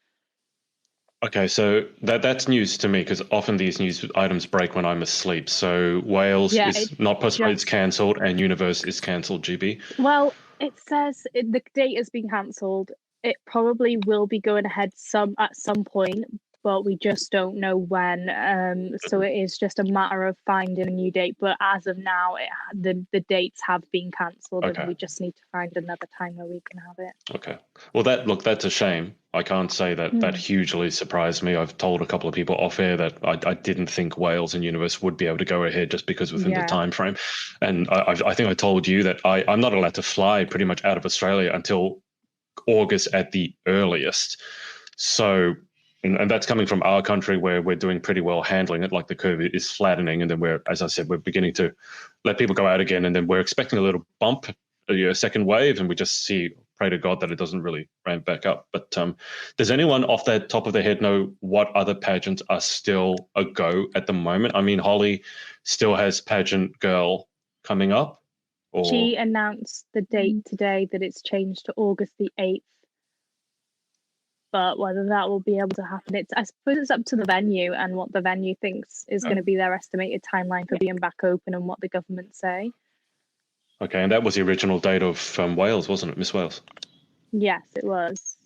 Okay, so that's news to me, because often these news items break when I'm asleep. So Wales is not postponed, it's cancelled, and Universe is cancelled, GB. Well, it says the date has been cancelled. It probably will be going ahead at some point, but we just don't know when. So it is just a matter of finding a new date. But as of now, the dates have been cancelled, and we just need to find another time where we can have it. Okay. Well, that's a shame. I can't say that hugely surprised me. I've told a couple of people off air that I didn't think Wales and Universe would be able to go ahead just because within the time frame. And I think I told you that I'm not allowed to fly pretty much out of Australia until August at the earliest. So, and that's coming from our country, where we're doing pretty well handling it. Like the curve is flattening, and then as I said, we're beginning to let people go out again, and then we're expecting a little bump, a second wave, and we just pray to God that it doesn't really ramp back up. But does anyone off the top of their head know what other pageants are still a go at the moment? I mean, Holly still has Pageant Girl coming up. She announced the date today that it's changed to August the 8th. But whether that will be able to happen, I suppose it's up to the venue and what the venue thinks is going to be their estimated timeline for being back open, and what the government say. Okay, and that was the original date of Wales, wasn't it, Miss Wales? Yes, it was.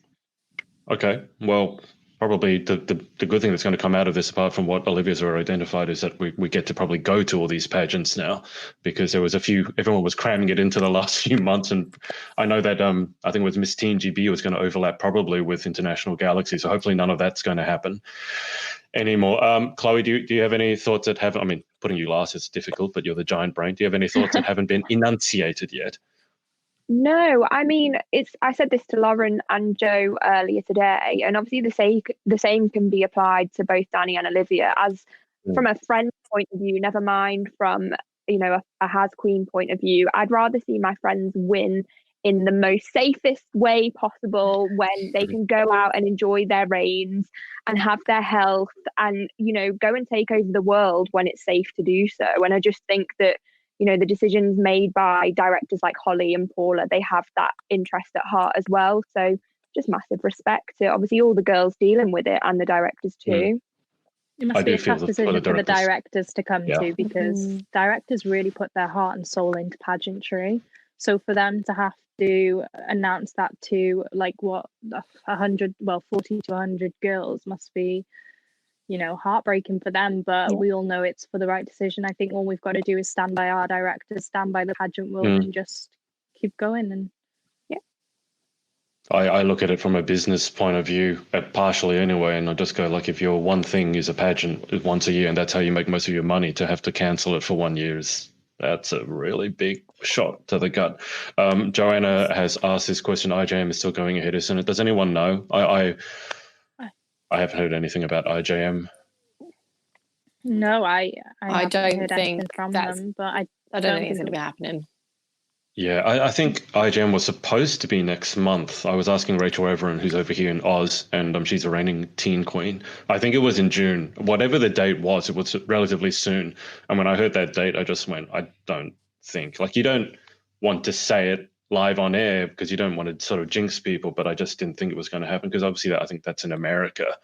Okay, well, probably the good thing that's going to come out of this, apart from what Olivia's already identified, is that we get to probably go to all these pageants now, because there was everyone was cramming it into the last few months, and I know that I think it was Miss Teen GB was going to overlap probably with International Galaxy, so hopefully none of that's going to happen anymore. Chloe, do you have any thoughts that haven't, I mean, putting you last is difficult, but you're the giant brain. Do you have any thoughts that haven't been enunciated yet? No, I mean, I said this to Lauren and Joe earlier today, and obviously the same can be applied to both Danny and Olivia. As from a friend point of view, never mind from a Has Queen point of view, I'd rather see my friends win in the most safest way possible, when they can go out and enjoy their reigns and have their health and, you know, go and take over the world when it's safe to do so. And I just think that, you know, the decisions made by directors like Holly and Paula, they have that interest at heart as well. So just massive respect to obviously all the girls dealing with it and the directors too. It must be a tough decision for the directors to come to, because directors really put their heart and soul into pageantry. So for them to have to announce that to 40 to 100 girls must be, you know, heartbreaking for them. But we all know it's for the right decision. I think all we've got to do is stand by our directors, stand by the pageant world, and just keep going. And I look at it from a business point of view, partially anyway, and I just go, like, if your one thing is a pageant once a year and that's how you make most of your money, to have to cancel it for 1 year that's a really big shot to the gut. Joanna has asked this question. IJM is still going ahead, isn't it? Does anyone know? I haven't heard anything about IJM. No, I don't think from that's them, but I don't think it's going to be happening. Yeah, I think IGM was supposed to be next month. I was asking Rachel Everett, who's over here in Oz, and she's a reigning teen queen. I think it was in June. Whatever the date was, it was relatively soon. And when I heard that date, I just went, I don't think. Like, you don't want to say it live on air because you don't want to sort of jinx people, but I just didn't think it was going to happen because obviously I think that's in America.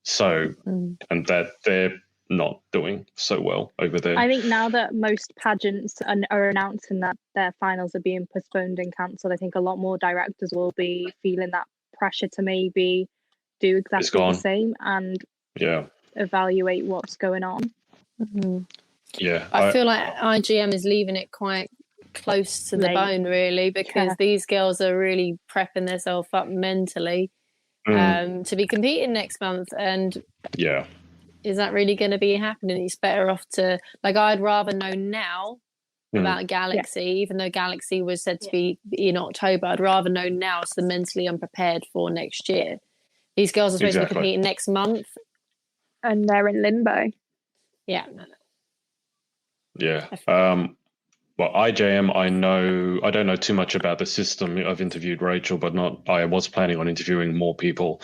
So, and that they're not doing so well over there. I think now that most pageants are announcing that their finals are being postponed and cancelled, I think a lot more directors will be feeling that pressure to maybe do exactly the same and evaluate what's going on. Yeah, I feel like IGM is leaving it quite close to the bone, really, because these girls are really prepping themselves up mentally to be competing next month. And is that really going to be happening? It's better off to, like, I'd rather know now about Galaxy, even though Galaxy was said to be in October. I'd rather know now, so mentally unprepared for next year. These girls are supposed to be competing next month, and they're in limbo. Yeah. Well, IJM, I don't know too much about the system. I've interviewed Rachel, but I was planning on interviewing more people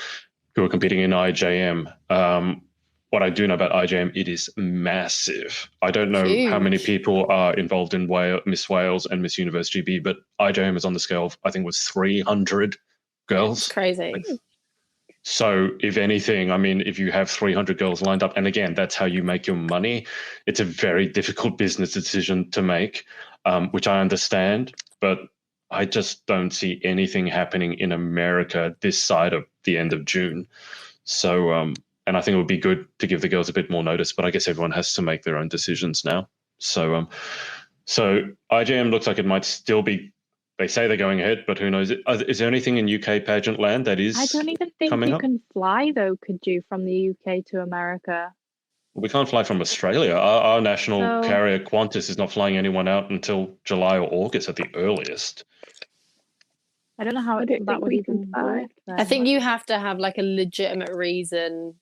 who are competing in IJM. What I do know about IJM, it is massive. I don't know how many people are involved in Miss Wales and Miss Universe GB, but IJM is on the scale of, I think it was 300 girls. It's crazy. So if anything, I mean, if you have 300 girls lined up, and again, that's how you make your money, it's a very difficult business decision to make, which I understand, but I just don't see anything happening in America this side of the end of June. So, and I think it would be good to give the girls a bit more notice, but I guess everyone has to make their own decisions now. So, so IJM looks like it might still be, they say they're going ahead, but who knows? Is there anything in UK pageant land that is I don't even think you can fly, though, could you, from the UK to America? We can't fly from Australia. Our national carrier Qantas is not flying anyone out until July or August at the earliest. I don't know how that would even work. I think you have to have like a legitimate reason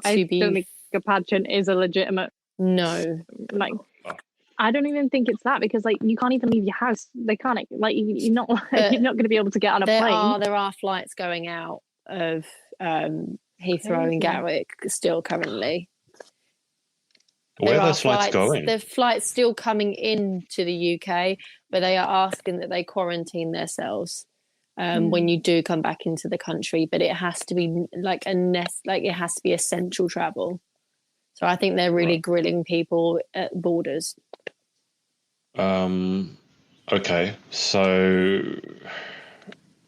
to be. I don't think a pageant is a legitimate. No, like I don't even think it's that, because like you can't even leave your house. They can't, like, you're not going to be able to get on a plane. There are flights going out of Heathrow and Gatwick still currently. Where are those flights going? The flights still coming into the UK, but they are asking that they quarantine themselves when you do come back into the country. But it has to be like it has to be essential travel. So I think they're really grilling people at borders. Okay, so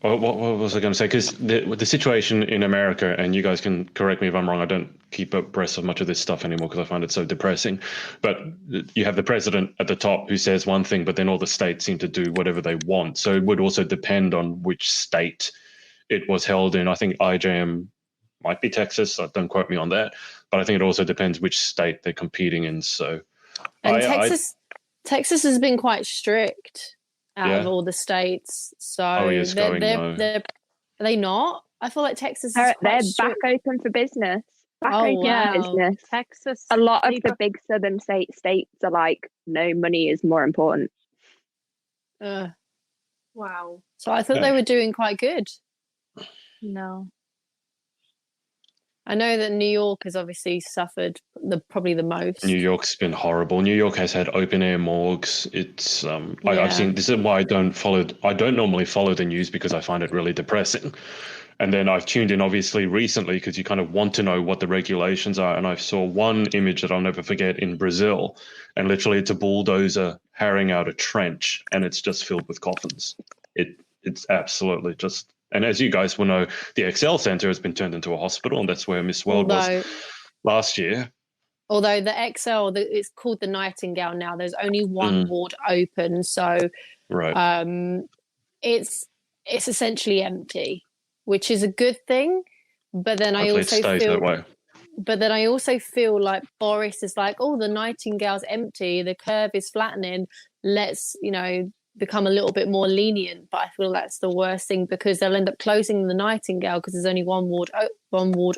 what was I going to say? Because the situation in America, and you guys can correct me if I'm wrong, I don't keep abreast of much of this stuff anymore because I find it so depressing. But you have the president at the top who says one thing, but then all the states seem to do whatever they want. So it would also depend on which state it was held in. I think IJM might be Texas. Don't quote me on that. But I think it also depends which state they're competing in. So, and Texas has been quite strict out of all the states. So are they not? I feel like Texas is they're back open for business. Business. Texas. A lot of the big southern states are like, no, money is more important. Wow. So I thought they were doing quite good. No. I know that New York has obviously suffered probably the most. New York's been horrible. New York has had open air morgues. It's Yeah. I've seen. This is why I don't normally follow the news, because I find it really depressing. And then I've tuned in obviously recently because you kind of want to know what the regulations are. And I saw one image that I'll never forget in Brazil, and literally it's a bulldozer harrying out a trench, and it's just filled with coffins. It's absolutely just. And as you guys will know, the Excel Center has been turned into a hospital, and that's where Miss World was last year. Although the XL, it's called the Nightingale now. There's only one ward open, so it's essentially empty, which is a good thing. But then Hopefully it stays that way. But then I also feel like Boris is like, oh, the Nightingale's empty, the curve is flattening. Let's become a little bit more lenient. But I feel that's the worst thing, because they'll end up closing the Nightingale because there's only one ward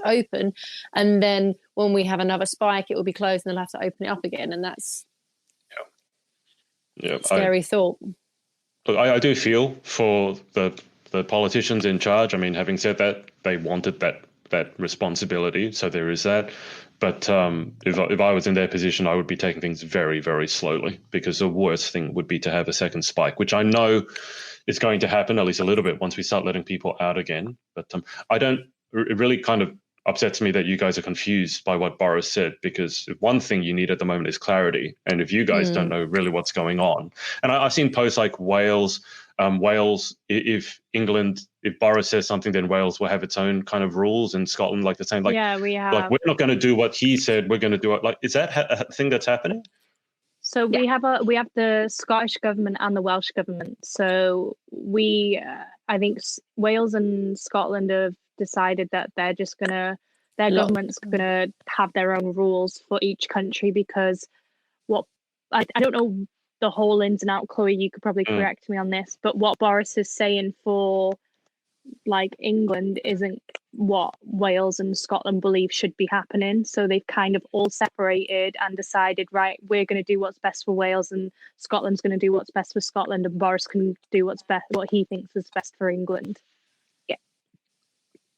open, and then when we have another spike it will be closed and they'll have to open it up again, and that's a scary thought. But I do feel for the politicians in charge. I mean, having said that, they wanted that responsibility, so there is that. But if I was in their position, I would be taking things very, very slowly, because the worst thing would be to have a second spike, which I know is going to happen, at least a little bit, once we start letting people out again. But it really kind of upsets me that you guys are confused by what Boris said, because one thing you need at the moment is clarity. And if you guys don't know really what's going on, and I've seen posts like Wales, if Boris says something, then Wales will have its own kind of rules, and Scotland like the same. Like, yeah, we have. Like, we're not going to do what he said. We're going to do it. Like, is that a thing that's happening? So we have the Scottish government and the Welsh government. So I think Wales and Scotland have decided that their government's gonna have their own rules for each country, because I don't know the whole ins and out. Chloe, you could probably correct me on this, but what Boris is saying for like England isn't what Wales and Scotland believe should be happening. So they've kind of all separated and decided, right, we're going to do what's best for Wales, and Scotland's going to do what's best for Scotland, and Boris can do what he thinks is best for England. Yeah,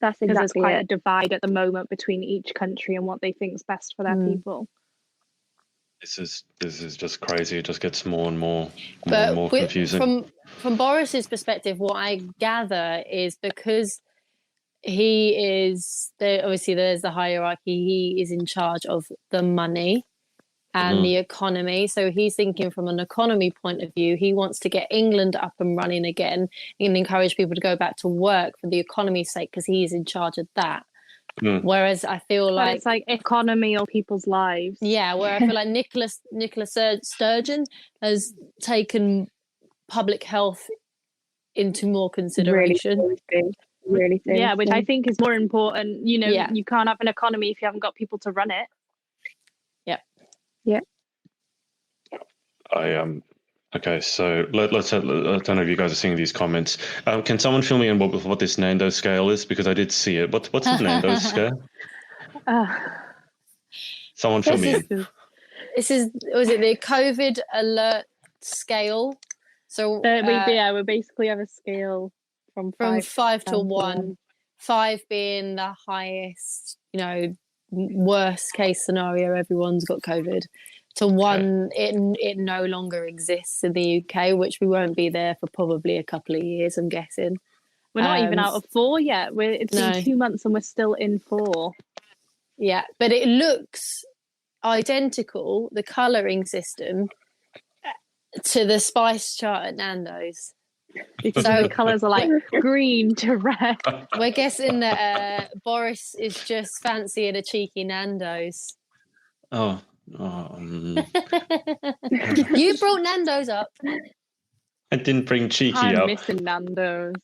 that's exactly. There's quite a divide at the moment between each country and what they think is best for their people. This is just crazy. It just gets more and more confusing. From Boris's perspective, what I gather is because he is obviously there's the hierarchy. He is in charge of the money and the economy. So he's thinking from an economy point of view. He wants to get England up and running again and encourage people to go back to work for the economy's sake, because he's in charge of that. Whereas I feel like it's like economy or people's lives. Yeah, where I feel like Nicola Sturgeon has taken public health into more consideration. Really think. Yeah, which I think is more important. You can't have an economy if you haven't got people to run it. Yeah. Okay, so let's. I don't know if you guys are seeing these comments. Can someone fill me in what this Nando scale is? Because I did see it. What's the Nando scale? Someone fill me in. Was it the COVID alert scale? So we basically have a scale from 5 to 1. 5 being the highest, worst case scenario. Everyone's got COVID. To 1, it no longer exists in the UK, which we won't be there for probably a couple of years, I'm guessing. We're not even out of 4 yet. It's been 2 months and we're still in 4. Yeah, but it looks identical, the colouring system, to the spice chart at Nando's. Because the colours are like green to red. We're guessing that Boris is just fancying a cheeky Nando's. Oh. You brought Nando's up. I didn't bring cheeky up. I'm missing Nando's.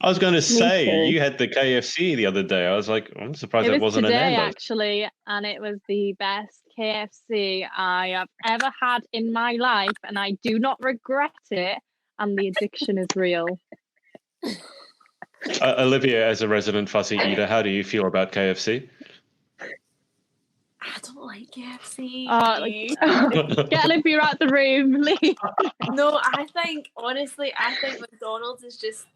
I was going to say, you had the KFC the other day. I was like, I'm surprised it wasn't today, a Nando's. Actually, and it was the best KFC I have ever had in my life, and I do not regret it, and the addiction is real. Olivia, as a resident fussy eater, how do you feel about KFC? I don't like KFC. Get Olivia out the room, leave. No, I think McDonald's is just...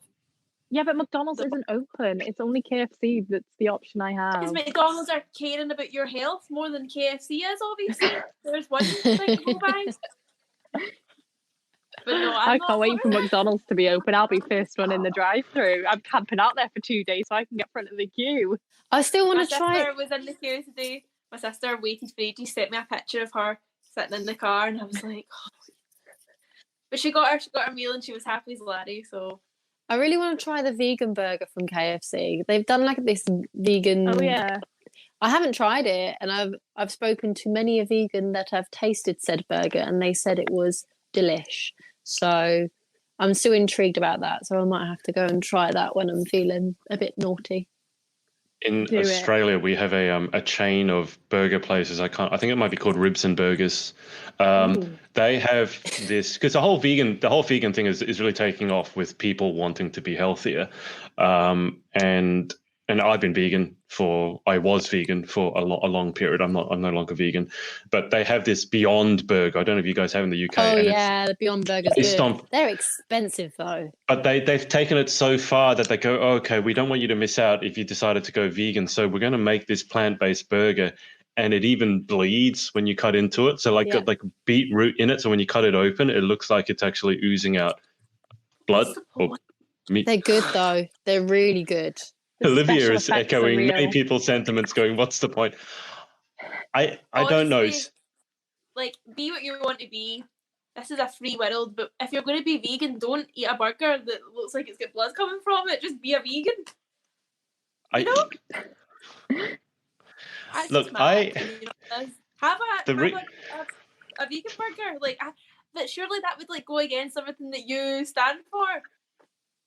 Yeah, but McDonald's isn't open. It's only KFC that's the option I have. Because McDonald's are caring about your health more than KFC is, obviously. There's one thing to go by. But no, I can't wait for McDonald's to be open. I'll be first one in the drive-thru. I'm camping out there for 2 days so I can get front of the queue. I still want to try. My sister was in the queue today. My sister waited for ages, sent me a picture of her sitting in the car, and I was like, oh. But she got her meal and she was happy as Larry. So I really want to try the vegan burger from KFC. They've done like this vegan. Oh yeah. I haven't tried it, and I've spoken to many a vegan that have tasted said burger, and they said it was delish. So I'm still intrigued about that. So I might have to go and try that when I'm feeling a bit naughty. In Australia, we have a chain of burger places. I think it might be called Ribs and Burgers. They have this because the whole vegan thing is really taking off with people wanting to be healthier. And I've been vegan I was vegan for a long period. I'm no longer vegan, but they have this Beyond Burger. I don't know if you guys have in the UK. Oh yeah, the Beyond Burger's good. They're expensive though. But they've taken it so far that they go, oh, okay, we don't want you to miss out if you decided to go vegan. So we're going to make this plant-based burger, and it even bleeds when you cut into it. So like beetroot in it. So when you cut it open, it looks like it's actually oozing out blood or meat. They're good though. They're really good. Olivia is echoing many people's sentiments, going, what's the point? I don't know. Like, be what you want to be. This is a free world, but if you're going to be vegan, don't eat a burger that looks like it's got blood coming from it. Just be a vegan. You know? Have a vegan burger. Like, but surely that would like go against everything that you stand for.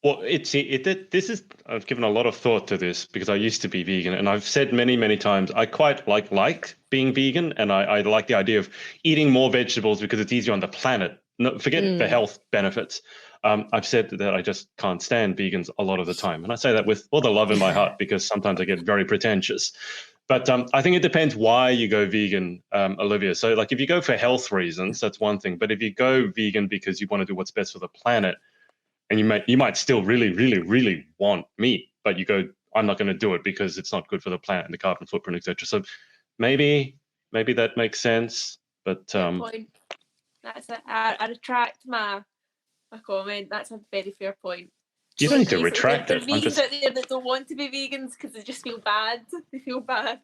Well, I've given a lot of thought to this because I used to be vegan, and I've said many, many times I quite like being vegan, and I like the idea of eating more vegetables because it's easier on the planet. No, forget the health benefits. I've said that I just can't stand vegans a lot of the time, and I say that with all the love in my heart because sometimes I get very pretentious. But I think it depends why you go vegan, Olivia. So, like, if you go for health reasons, that's one thing. But if you go vegan because you want to do what's best for the planet, and you might still really, really, really want meat, but you go, I'm not going to do it because it's not good for the planet and the carbon footprint, etc. So maybe that makes sense. But point. That's it. I retract my comment. That's a very fair point. You don't need to retract it. There's vegans out there that don't want to be vegans because they just feel bad. They feel bad,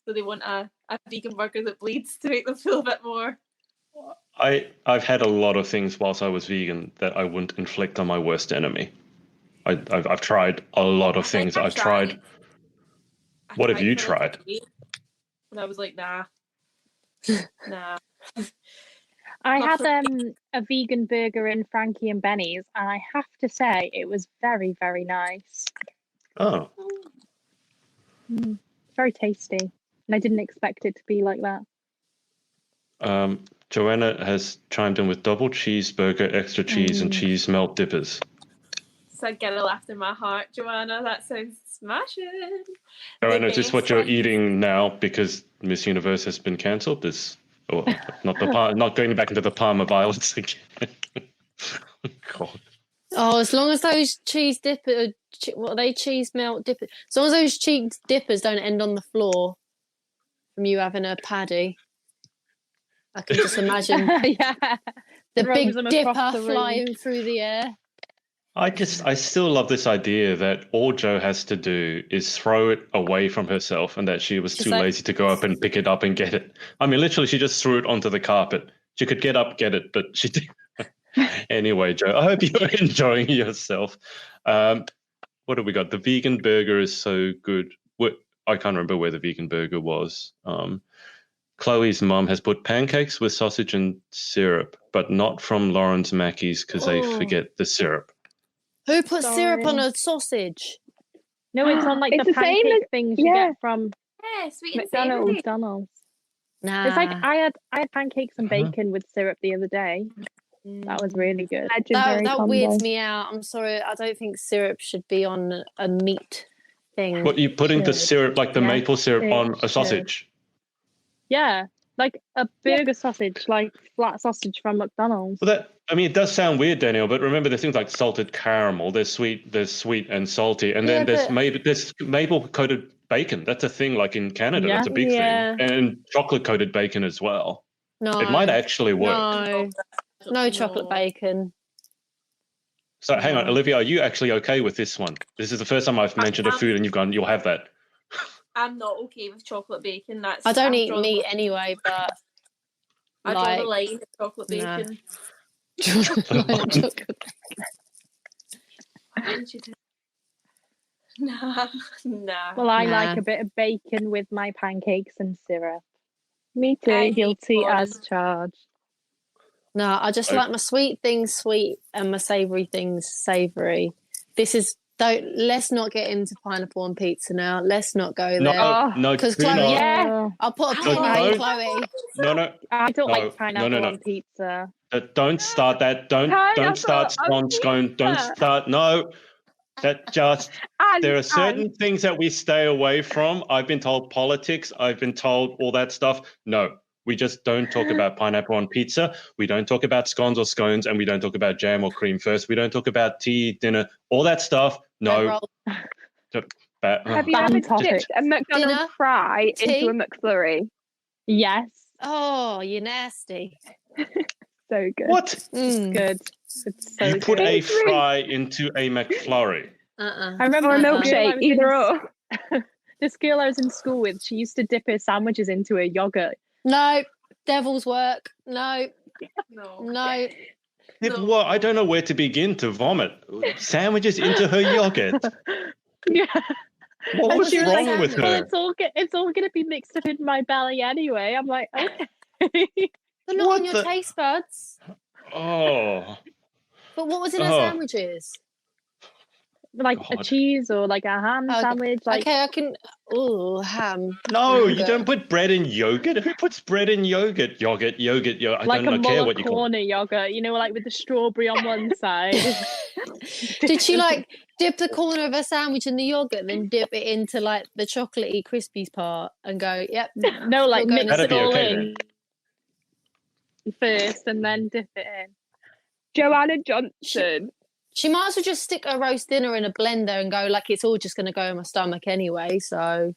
so they want a vegan burger that bleeds to make them feel a bit more. I've had a lot of things whilst I was vegan that I wouldn't inflict on my worst enemy. I've tried a lot of things. I've tried. What have you tried? And I was like, nah. I had a vegan burger in Frankie and Benny's, and I have to say it was very, very nice. Oh. Very tasty. And I didn't expect it to be like that. Joanna has chimed in with double cheeseburger, extra cheese, and cheese melt dippers. So get a laugh in my heart, Joanna. That sounds smashing. Joanna, is this what you're eating now because Miss Universe has been cancelled? Not going back into the Parma violence again. God. Oh, as long as those cheese dippers, cheese melt dippers? As long as those cheese dippers don't end on the floor from you having a paddy. I can just imagine the big dipper flying through the air. I still love this idea that all Jo has to do is throw it away from herself and that she was too lazy to go up and pick it up and get it. I mean, literally, she just threw it onto the carpet. She could get up, get it, but she didn't. Anyway, Jo, I hope you're enjoying yourself. What have we got? The vegan burger is so good. I can't remember where the vegan burger was. Chloe's mum has put pancakes with sausage and syrup, but not from Lauren's Mackey's because they forget the syrup. Who puts syrup on a sausage? No, it's on like the pancake things you get from sweet and McDonald's. Nah. It's like I had pancakes and bacon with syrup the other day. That was really good. That weirds me out. I'm sorry. I don't think syrup should be on a meat thing. What, you putting the syrup, like the maple syrup, on a sausage? Yeah, like a burger sausage, like flat sausage from McDonald's. Well, it does sound weird, Danielle, but remember there's things like salted caramel, there's sweet and salty, and then there's maple coated bacon. That's a thing, like in Canada, that's a big thing, and chocolate coated bacon as well. No, it might actually work. No chocolate bacon. So hang on, Olivia, are you actually okay with this one? This is the first time I've mentioned a food, and you've gone, you'll have that. I'm not okay with chocolate bacon. I don't eat meat anyway, but I draw the line with chocolate bacon. Nah. Well, I like a bit of bacon with my pancakes and syrup. Me too. Guilty as charged. No, I just like my sweet things sweet and my savoury things savoury. Let's not get into pineapple on pizza now. Let's not go there. No, because Chloe, I'll put a pin on Chloe. No. I don't like pineapple on pizza. Don't start that. Don't start scone. Don't start. No. That just there are certain things that we stay away from. I've been told politics. I've been told all that stuff. No. We just don't talk about pineapple on pizza. We don't talk about scones or scones, and we don't talk about jam or cream first. We don't talk about tea, dinner, all that stuff. No. Have you ever dipped a McDonald's fry into a McFlurry? Yes. Oh, you're nasty. So good. What? Good. It's so you put a fry into a McFlurry? I remember a milkshake, either or. This girl I was in school with, she used to dip her sandwiches into a yogurt. No, devil's work. No. Well, I don't know where to begin to vomit. Sandwiches into her yogurt. Yeah. What was wrong with her? Well, it's all going to be mixed up in my belly anyway. I'm like, okay. They're not on your taste buds. Oh. But what was in her sandwiches? Like a cheese or like a ham sandwich. Like... Okay, I can. Oh, ham. No, you don't put bread in yogurt. Who puts bread in yogurt? Yogurt. I don't care what you call it. Like a yogurt, like with the strawberry on one side. Did she like dip the corner of her sandwich in the yogurt and then dip it into like the chocolatey crispies part and go, yep. No, like mix it all in first and then dip it in. Joanna Johnson. She might as well just stick a roast dinner in a blender and go like it's all just going to go in my stomach anyway. So,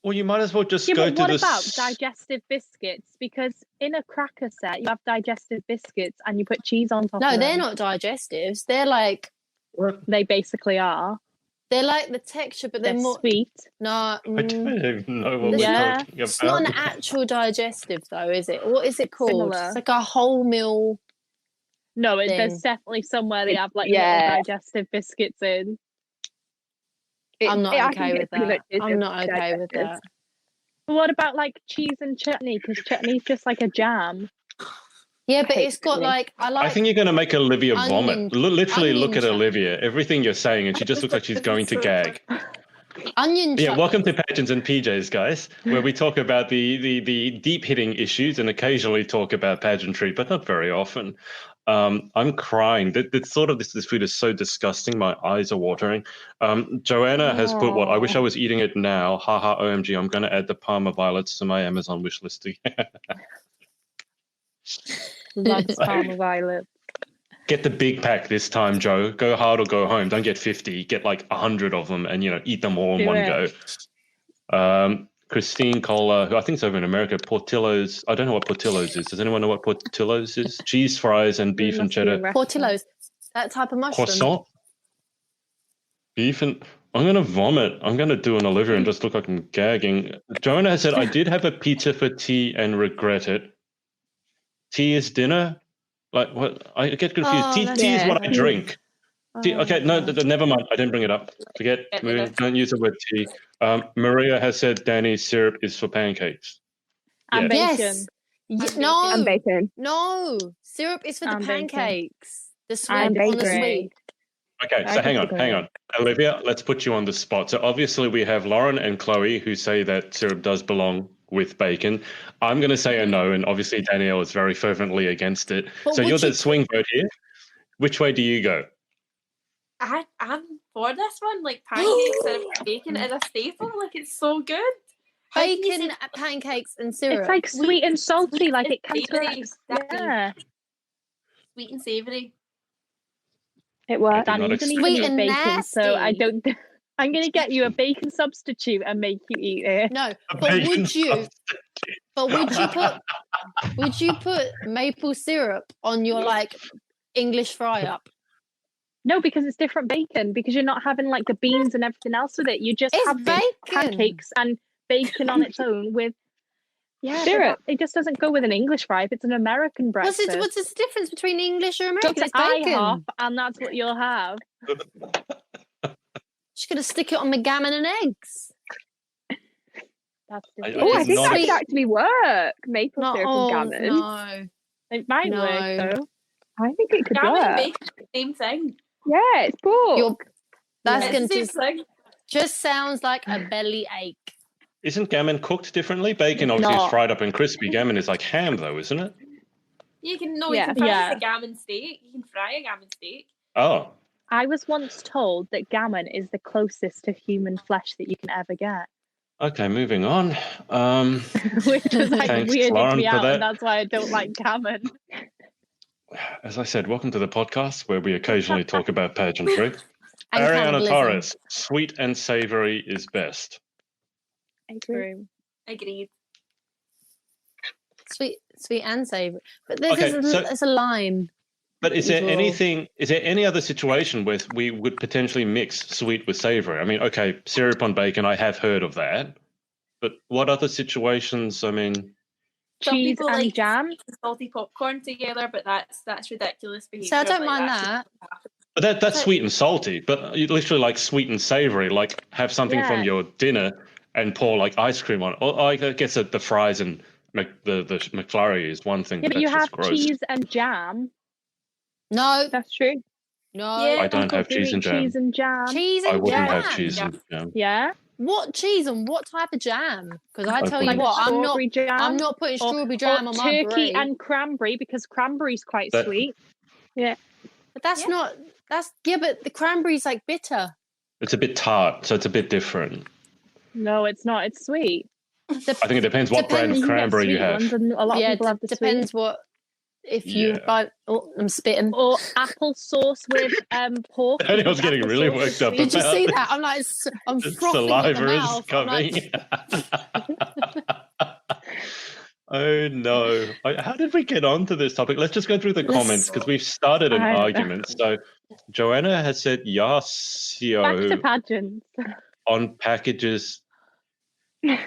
well, you might as well just go to what about digestive biscuits? Because in a cracker set, you have digestive biscuits and you put cheese on top. No, of them. they're not digestives. They're like they basically are. They're like the texture, but they're more sweet. No, I don't even know what we're talking about. It's not an actual digestive, though, is it? What is it called? Similar. It's like a wholemeal. No, there's definitely somewhere they have like little digestive biscuits in. I'm not okay with that. I'm not okay with that. But what about like cheese and chutney? Because chutney's just like a jam. Yeah, but it's got like I think you're going to make Olivia vomit. Literally, look at Olivia. Everything you're saying, and she just looks like she's going to gag. Onion. Yeah, welcome to Pageants and PJs, guys, where we talk about the deep hitting issues and occasionally talk about pageantry, but not very often. I'm crying. This food is so disgusting. My eyes are watering. Joanna has put what? I wish I was eating it now. Haha, OMG. I'm going to add the Parma violets to my Amazon wish list again. Love Parma violet. Get the big pack this time, Joe. Go hard or go home. Don't get 50. Get like 100 of them and, eat them all in one go. Christine Kohler, who I think is over in America, Portillo's. I don't know what Portillo's is. Does anyone know what Portillo's is? Cheese fries and beef and cheddar. Portillo's, that type of mushroom. Croissant. Beef and... I'm going to vomit. I'm going to do an Olivia and just look like I'm gagging. Joanna has said, I did have a pizza for tea and regret it. Tea is dinner? Like, what? I get confused. Tea is what I drink. Tea, okay, no, never mind. I didn't bring it up. Forget. Don't use the word tea. Maria has said Danny's syrup is for pancakes. And bacon. Yes. No. And bacon. No. Syrup is for the pancakes. The sweet and on the sweet. Okay, so hang on. Olivia, let's put you on the spot. So obviously we have Lauren and Chloe who say that syrup does belong with bacon. I'm going to say a no, and obviously Danielle is very fervently against it. But so you're the swing vote here. Which way do you go? I'm for this one. Like pancakes and bacon is a staple. Like it's so good. Bacon, pancakes, and syrup. It's like sweet and salty, like it and savoury, counteracts. Yeah. Sweet and savoury. It works. I did not Danny, you don't expect even Sweet eat and bacon, so I nasty. don't. I'm going to get you a bacon substitute and make you eat it. No, A but bacon would you? But would you put maple syrup on your like English fry up? No, because it's different bacon. Because you're not having like the beans and everything else with it. You just It's have bacon. pancakes and bacon on its own with Syrup. It just doesn't go with an English fry. If it's an American breakfast, What's the difference between English or go American? to It's bacon. IHOP and that's what you'll have. Just gonna stick it on my gammon and eggs. That's I the Oh, I did think not that ex- could actually work. Maple syrup and gammon. No. It might No. work though. I think it could Gammon and work. bacon, same thing. Yeah, it's pork. You're, that's It's gonna the same thing. just sounds like a belly ache. Isn't gammon cooked differently? Bacon obviously is Not. fried up and crispy. Gammon is like ham, though, isn't it? You can Yeah. fry Yeah. a gammon steak. You can fry a gammon steak. Oh, I was once told that gammon is the closest to human flesh that you can ever get, okay. Moving on. which is like Thanks, weirded Lauren, me for out, that. and that's why I don't like gammon. As I said, welcome to the podcast where we occasionally talk about pageantry. And Ariana cannibalism. Torres, sweet and savory is best. True. Agreed. Sweet and savoury. But there's Okay, there's a line. But is there As well. anything? Is there any other situation where we would potentially mix sweet with savory? I mean, okay, syrup on bacon, I have heard of that. But what other situations? I mean, Some Cheese people and like jam. salty popcorn together, but that's ridiculous behaviour. So I don't Like, mind should that. not happen. but that's sweet and salty. But you literally like sweet and savory, like have something from Yeah. your dinner and pour like ice cream on. Or I guess that the fries and the McFlurry is one thing. Yeah, but but you that's have just gross. cheese and jam. No, That's true. no. Yeah. I don't People have do cheese eat and jam. Cheese and jam. Cheese I and wouldn't jam. have cheese and jam. Yeah. What cheese and what type of jam? Because I I tell you wouldn't. what, Strawberry jam. I'm not putting or- strawberry jam or on my turkey brie. and cranberry, because cranberry's quite That- sweet. But that's Yeah. not. That's but the cranberry's like bitter. It's a bit tart, so it's a bit different. No, it's not. It's sweet. I think it depends what brand Depends. of cranberry you get sweet have. ones, and a lot of Yeah, people have the depends what. If you Yeah. buy, oh, I'm spitting. Or apple sauce with pork. Danielle's because getting apple really sauce is worked up sweet. Did you about see that. that? I'm like, I'm The frothing at the saliva is mouth. I'm like, coming. Oh no! How did we get onto this topic? Let's just go through the comments because we've started an I don't know. argument. So, Joanna has said Back to Yasio pageants. on packages.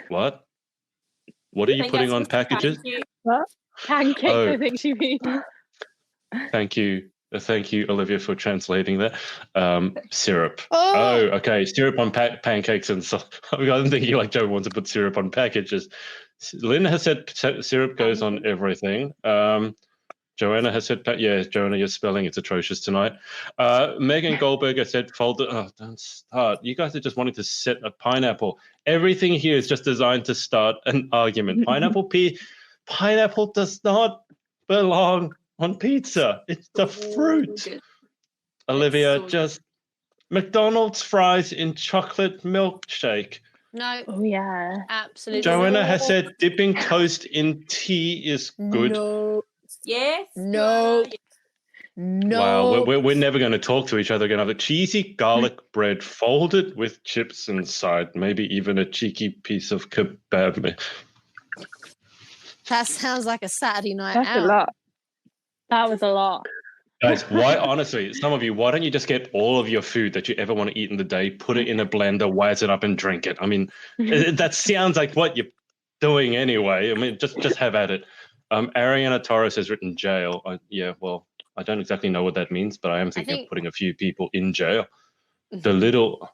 What? What are I you think putting that's on supposed to be packages? pancake. Pancakes, Oh. I think she means. Thank you, Olivia, for translating that. Syrup. oh, Oh, okay. Syrup on pancakes and so. I'm thinking like Joe wants to put syrup on packages. Lynn has said syrup goes on everything. Joanna has said, yeah, Joanna, your spelling is atrocious tonight. Megan Goldberg has said, folded. Oh, don't start. You guys are just wanting to set a pineapple. Everything here is just designed to start an argument. Pineapple does not belong on pizza. It's a fruit. Good. Olivia, so good. just McDonald's fries in chocolate milkshake. no, Oh, yeah. absolutely. Joanna not. has said dipping toast in tea is good. No, Yes. No. Yeah. no. Wow, we're never going to talk to each other again. Have a cheesy garlic bread folded with chips inside, maybe even a cheeky piece of kebab. That sounds like a Saturday night That's out. a lot. That was a lot. Guys, honestly, some of you, why don't you just get all of your food that you ever want to eat in the day, put it in a blender, wires it up and drink it? I mean, that sounds like what you're doing anyway. I mean, just have at it. Ariana Torres has written jail. Yeah, well, I don't exactly know what that means, but I am thinking of think- putting a few people in jail. The little...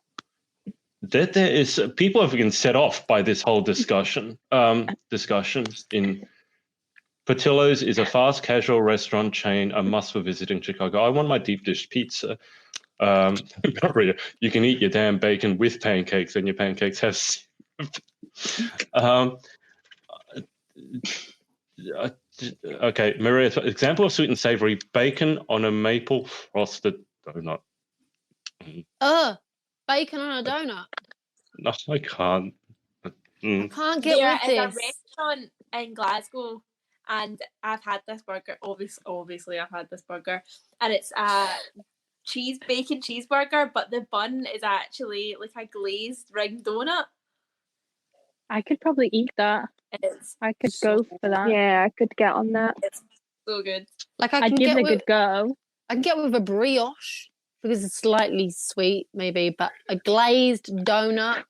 There is people have been set off by this whole discussion. In Patillo's is a fast casual restaurant chain, a must for visiting Chicago. I want my deep dish pizza. Maria, you can eat your damn bacon with pancakes, and your pancakes have syrup. Okay, Maria, example of sweet and savory: bacon on a maple frosted donut. Bacon on a donut. No, I can't. I can't get There with is a this. restaurant in Glasgow, and I've had this burger. Obviously, I've had this burger, and it's a bacon cheeseburger, but the bun is actually like a glazed ring donut. I could probably eat that. It's I could go for that. Yeah, I could get on that. It's so good. Like I I'd can give get it a with, good go. I can get with a brioche because it's slightly sweet, maybe, but a glazed donut.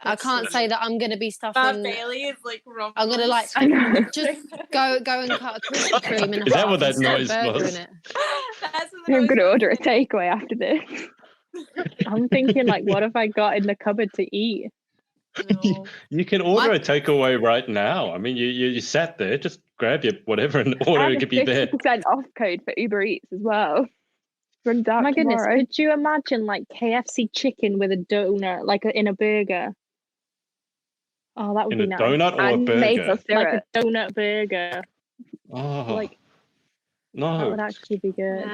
I can't say that I'm going to be My stuffing. belly is like rumbling. I'm going to like I know. just go and cut a Krispy Kreme in Is that half what that and stick a noise burger was? in it. That's what the I'm noise going to was. order a takeaway after this. I'm thinking, like, what have I got in the cupboard to eat? No. You can order What? a takeaway right now. I mean, you sat there, just grab your whatever and order. And It a could be there. 50% off code for Uber Eats as well. Runs out My goodness, tomorrow. could you imagine like KFC chicken with a donut, like in a burger? Oh, that would In be a nice. donut or a And maple burger? Like syrup. a donut burger. Oh, Like that no. would actually be good.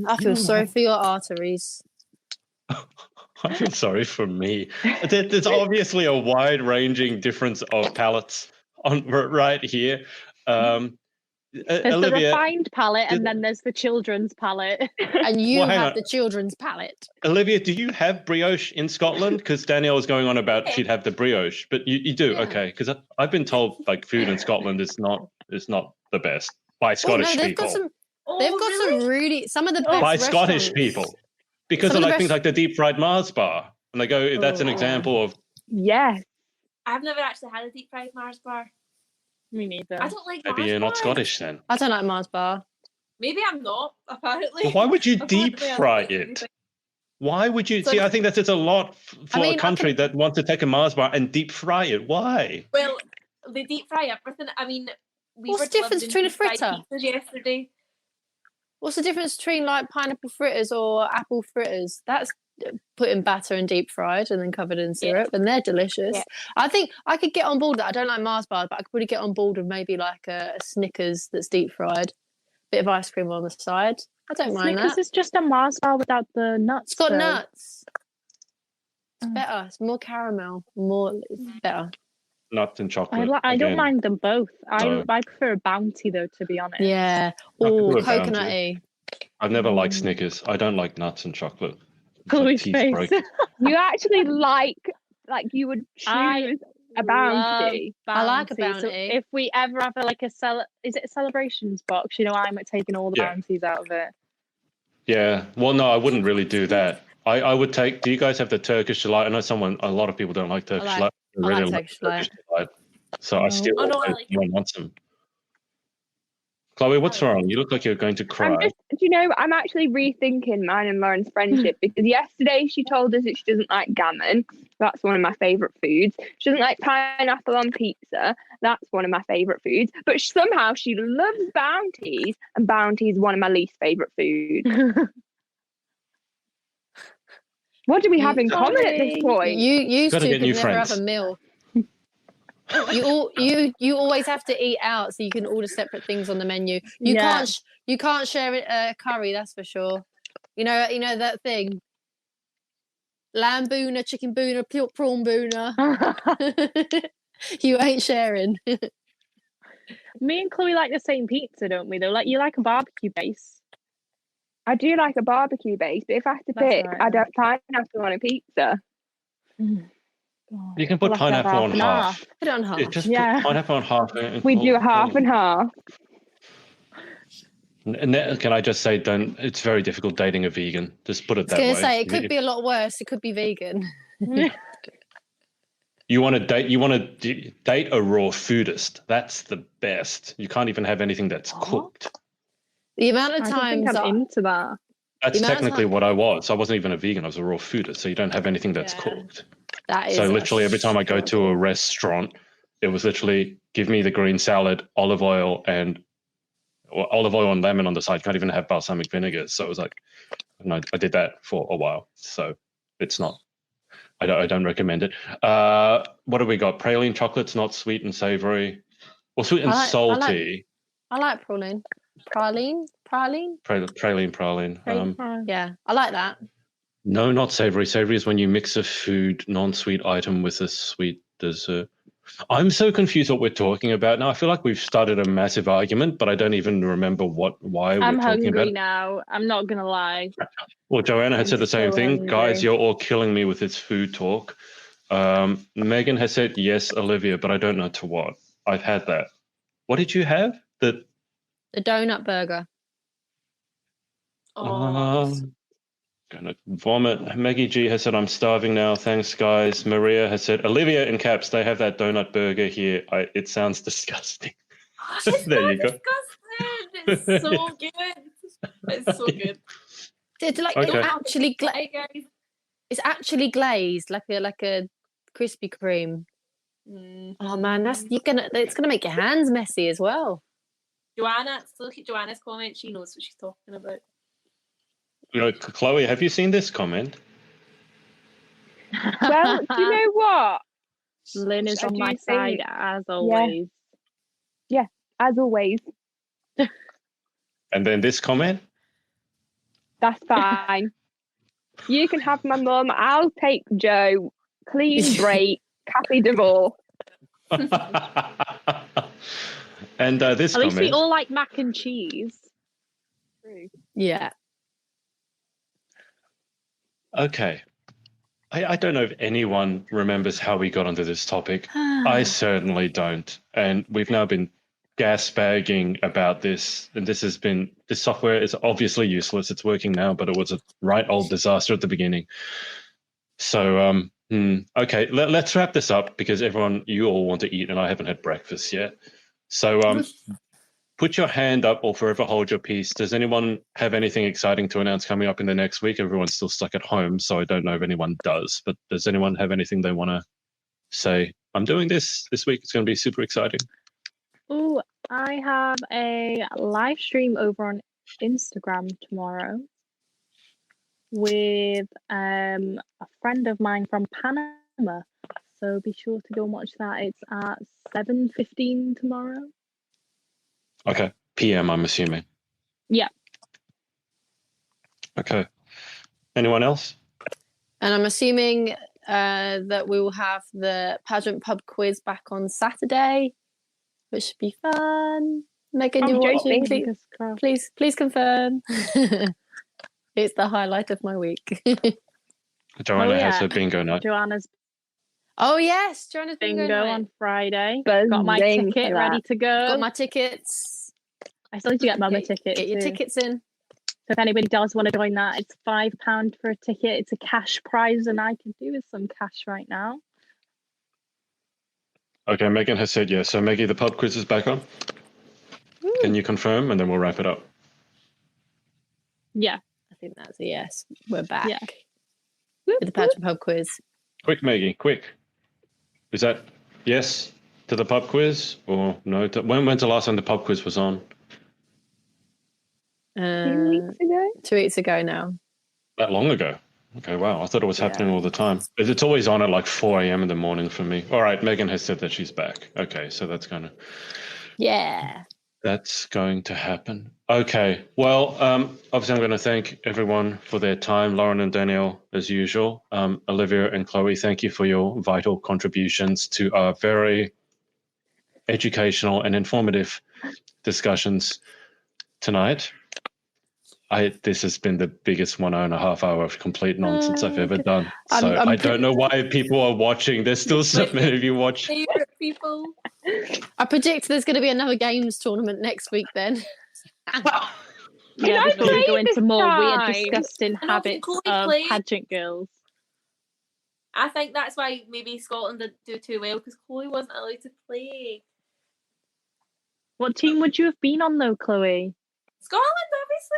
I feel sorry for your arteries. I feel sorry for me. There's obviously a wide-ranging difference of palates on right here. There's the Olivia, refined palate, and then there's the children's palate. And you Well, hang have on. the children's palate. Olivia, do you have brioche in Scotland? Because Danielle was going on about she'd have the brioche, but you do, Yeah. okay? Because I've been told like food in Scotland is not the best by Oh, Scottish no, they've people. got some. Oh, They've got really? some really some of the best By Scottish restaurants. people, because Some of of the like things rest- like the deep fried Mars bar, and they go, that's an Oh. example of. Yes. I've never actually had a deep fried Mars bar. Me neither. I don't like Maybe Mars you're not bars. Scottish then. I don't like Mars bar. Maybe I'm not, apparently. Well, why would you Apparently deep I don't fry like it? anything. Why would you So- see? I think that it's a lot for mean, a I country can- that wants to take a Mars bar and deep fry it. Why? Well, they deep fry everything. I mean, we What's were the difference delivered between a deep-fried fritter? pizzas yesterday. What's the difference between like pineapple fritters or apple fritters? That's put in batter and deep fried and then covered in syrup, and they're delicious. Yeah. I think I could get on board that. I don't like Mars bars, but I could probably get on board with maybe like a Snickers that's deep fried, bit of ice cream on the side. I don't mind Snickers that. is just a Mars bar without the nuts. It's got though. nuts. It's Mm. better. It's more caramel. It's better. Nuts and chocolate. I don't again. mind them both. No. I prefer a Bounty though, to be honest. Yeah. I Or prefer Bounty. coconutty. I've never liked Snickers. I don't like nuts and chocolate. It's Chloe's teeth face. break. You actually like you would I choose a Bounty. I like a Bounty. So Bounty. if we ever have is it a celebrations box? You know, I'm taking all the Yeah. bounties out of it. Yeah. Well, no, I wouldn't really do that. I would take. Do you guys have the Turkish delight? I know a lot of people don't like Turkish delight. I like Turkish delight. Delight. So I still Oh, no, I always like it. want some. Chloe, what's wrong? You look like you're going to cry. I'm actually rethinking mine and Lauren's friendship because yesterday she told us that she doesn't like gammon. That's one of my favourite foods. She doesn't like pineapple on pizza. That's one of my favourite foods. But somehow she loves Bounties, and Bounty is one of my least favourite foods. What do we have in common at this point? You used Gotta to get could new never friends. have a meal. You always have to eat out, so you can order separate things on the menu. Yeah. You can't share a curry, that's for sure. You know that thing. Lamb boona, chicken boona, prawn boona. You ain't sharing. Me and Chloe like the same pizza, don't we? Though, like you like a barbecue base. I do like a barbecue base, but if I have to That's pick, right, I'd have pineapple on a pizza. You can put We'll have to have pineapple on half and half. Put it on half. Just Yeah. put pineapple on half. We do a half and half. And then, can I just say, don't? It's very difficult dating a vegan. Just put it I was that going way. to say, it could be a lot worse. It could be vegan. You want to date? You want to date a raw foodist? That's the best. You can't even have anything that's cooked. The amount I of don't think times I'm into that. That's The amount of technically time- what I was. I wasn't even a vegan. I was a raw foodist. So you don't have anything that's Yeah. cooked. that is So a literally every time I go to a struggle. restaurant, it was literally give me the green salad, olive oil and lemon on the side. You can't even have balsamic vinegar. So it was like, and I did that for a while. So it's not. I don't recommend it. What have we got? Praline chocolate's not sweet and savory. Well, sweet and I like- salty. I like praline. Praline? Praline. Yeah, I like that. No, not savory. Savory is when you mix a food non-sweet item with a sweet dessert. I'm so confused what we're talking about now. I feel like we've started a massive argument, but I don't even remember why we're I'm talking about hungry it. now. I'm not gonna lie. Well, Joanna had I'm said the same so thing. hungry. Guys, you're all killing me with this food talk. Megan has said yes, Olivia, but I don't know to what. I've had that. What did you have? The donut burger. Gonna vomit. Maggie G has said I'm starving now. Thanks, guys. Maria has said Olivia in caps. They have that donut burger here. It sounds disgusting. It's There not you go. disgusting. It's so good. It's so good. It's like Okay. it's actually glazed like a Krispy Kreme. Oh man, it's gonna make your hands messy as well. Joanna, look at Joanna's comment. She knows what she's talking about. Chloe, have you seen this comment? Well, do you know what? Lynn is I on do my think- side as always. As always, And then this comment? that's fine. You can have my mum. I'll take Joe. Clean break. Happy divorce. And this At least we comment. all like mac and cheese. Yeah. Okay. I don't know if anyone remembers how we got onto this topic. I certainly don't. And we've now been gas bagging about this. And this software is obviously useless. It's working now, but it was a right old disaster at the beginning. So, okay, let's wrap this up because you all want to eat and I haven't had breakfast yet. So, put your hand up or forever hold your peace. Does anyone have anything exciting to announce coming up in the next week? Everyone's still stuck at home, so I don't know if anyone does. But does anyone have anything they want to say? I'm doing this week. It's going to be super exciting. Oh, I have a live stream over on Instagram tomorrow with a friend of mine from Panama. So be sure to go and watch that. It's at 7:15 tomorrow. Okay. PM, I'm assuming. Yeah. Okay. Anyone else? And I'm assuming that we will have the pageant pub quiz back on Saturday, which should be fun. Megan, you're watching. Please confirm. It's the highlight of my week. Joanna has her bingo night. Joanna's Oh yes, Joanna's bingo night on Friday. Buzzing Got my ticket for that. ready to go. Got my tickets. I still need to get Mama tickets. Get your tickets in. So if anybody does want to join that, it's £5 for a ticket. It's a cash prize, and I can do with some cash right now. Okay, Megan has said yes. So Maggie, the pub quiz is back on. Can you confirm? And then we'll wrap it up. Yeah. I think that's a yes. We're back. Yeah. With the pageant pub quiz. Quick, Maggie, quick. Is that yes to the pub quiz or no? When's the last time the pub quiz was on? 2 weeks ago. 2 weeks ago now. That long ago? Okay, wow. I thought it was happening all the time. It's always on at like 4 a.m. in the morning for me. All right, Megan has said that she's back. Okay, so that's going to... Yeah. That's going to happen. Okay, well, obviously I'm going to thank everyone for their time. Lauren and Danielle, as usual. Olivia and Chloe, thank you for your vital contributions to our very educational and informative discussions tonight. This has been the biggest 1.5 hour of complete nonsense I've ever done. So I don't know why people are watching. There's still so many of you watching. People. I predict there's going to be another games tournament next week then. Yeah, before we go into more weird, disgusting And also habits Chloe of played. pageant girls. I think that's why maybe Scotland didn't do too well because Chloe wasn't allowed to play. What team would you have been on though, Chloe? Scotland, obviously.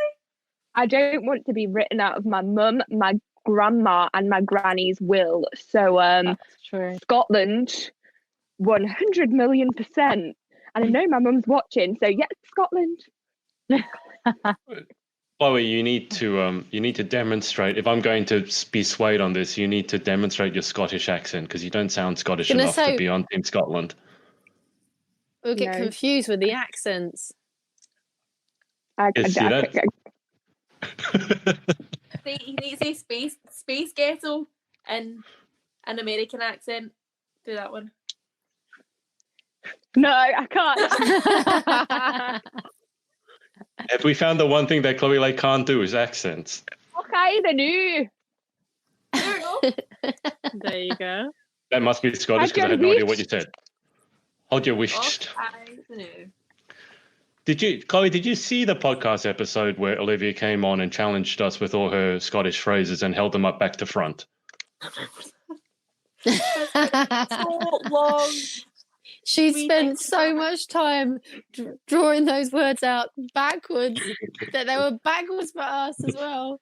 I don't want to be written out of my mum, my grandma, and my granny's will. So, That's true. Scotland, 100 million %. And I know my mum's watching, so yes, Scotland. Chloe, you need to demonstrate. If I'm going to be swayed on this, you need to demonstrate your Scottish accent because you don't sound Scottish enough to be on Team Scotland. We'll get confused with the accents. to say space ghetto in an American accent. Do that one. No, I can't. Have we found the one thing that Chloe Lake can't do is accents? Okay, the new. There we go. There you go. That must be Scottish because I had no idea what you said. Hold your wish. Okay, the new. Chloe, did you see the podcast episode where Olivia came on and challenged us with all her Scottish phrases and held them up back to front? So long. She spent so much time drawing those words out backwards that they were backwards for us as well.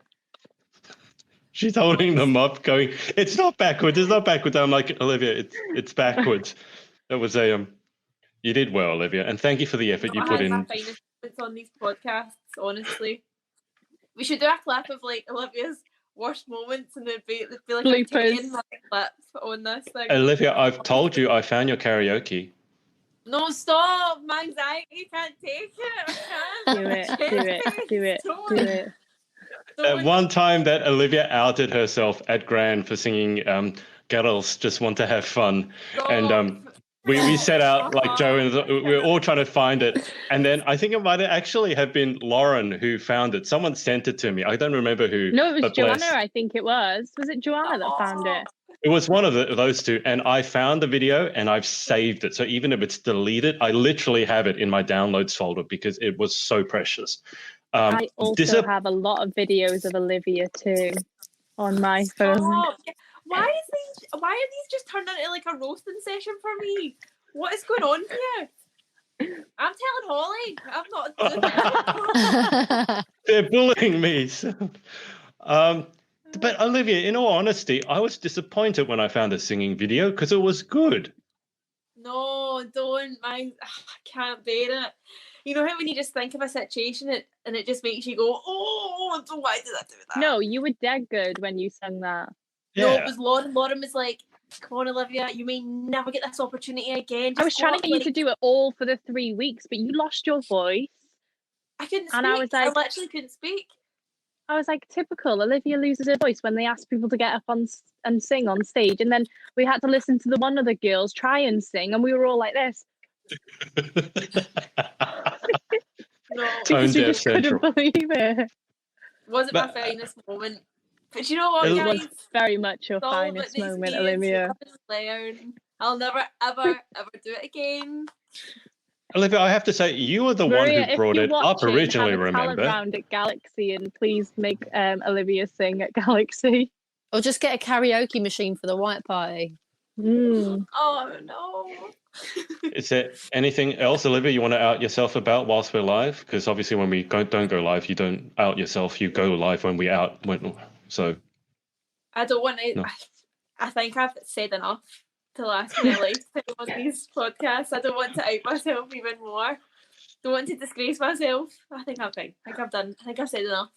She's holding them up, going, "It's not backwards. It's not backwards." I'm like, Olivia, it's backwards. That was you did well, Olivia, and thank you for the effort you put in. My finest moments on these podcasts, honestly. We should do a clip of like Olivia's worst moments, and it'd be like a 10 clips on this thing. Olivia, I've told you I found your karaoke. No, stop! My anxiety can't take it. I can't. Do it. At one time that Olivia outed herself at Grand for singing Girls Just Want to Have Fun. Stop. And we set out like Joe and we were all trying to find it. And then I think it might actually have been Lauren who found it. Someone sent it to me. I don't remember who. No, it was Joanna, I think it was. Was it Joanna that found it? It was one of those two. And I found the video and I've saved it. So even if it's deleted, I literally have it in my downloads folder because it was so precious. I also have a lot of videos of Olivia too on my phone. Why are these just turned into like a roasting session for me? What is going on here? I'm telling Holly. I'm not. They're bullying me. But Olivia, in all honesty, I was disappointed when I found a singing video because it was good. No, don't. I can't bear it. You know how when you just think of a situation and it just makes you go, oh, so why did I do that? No, you were dead good when you sang that. Yeah. No, it was Lauren. Lauren was like, come on, Olivia, you may never get this opportunity again. I was trying to get you to do it all for the 3 weeks, but you lost your voice. I couldn't speak. And I was like, I literally couldn't speak. I was like, typical. Olivia loses her voice when they ask people to get up on and sing on stage. And then we had to listen to the one of the girls try and sing, and we were all like this. No, because we just couldn't believe it. Wasn't my finest moment. But you know what, It guys? was very much your finest moment, Olivia. I'll never, ever, ever do it again. Olivia, I have to say, you were the Maria, one who brought it up originally, have a remember? round at Galaxy, and please make Olivia sing at Galaxy. Or just get a karaoke machine for the white party. Oh, no. Is there anything else, Olivia, you want to out yourself about whilst we're live? Because obviously when we don't go live, you don't out yourself. You go live when we out. So I don't want to. No. I think I've said enough to last my lifetime on these podcasts. I don't want to out myself even more. Don't want to disgrace myself. I think I'm fine. I think I've done. I think I've said enough.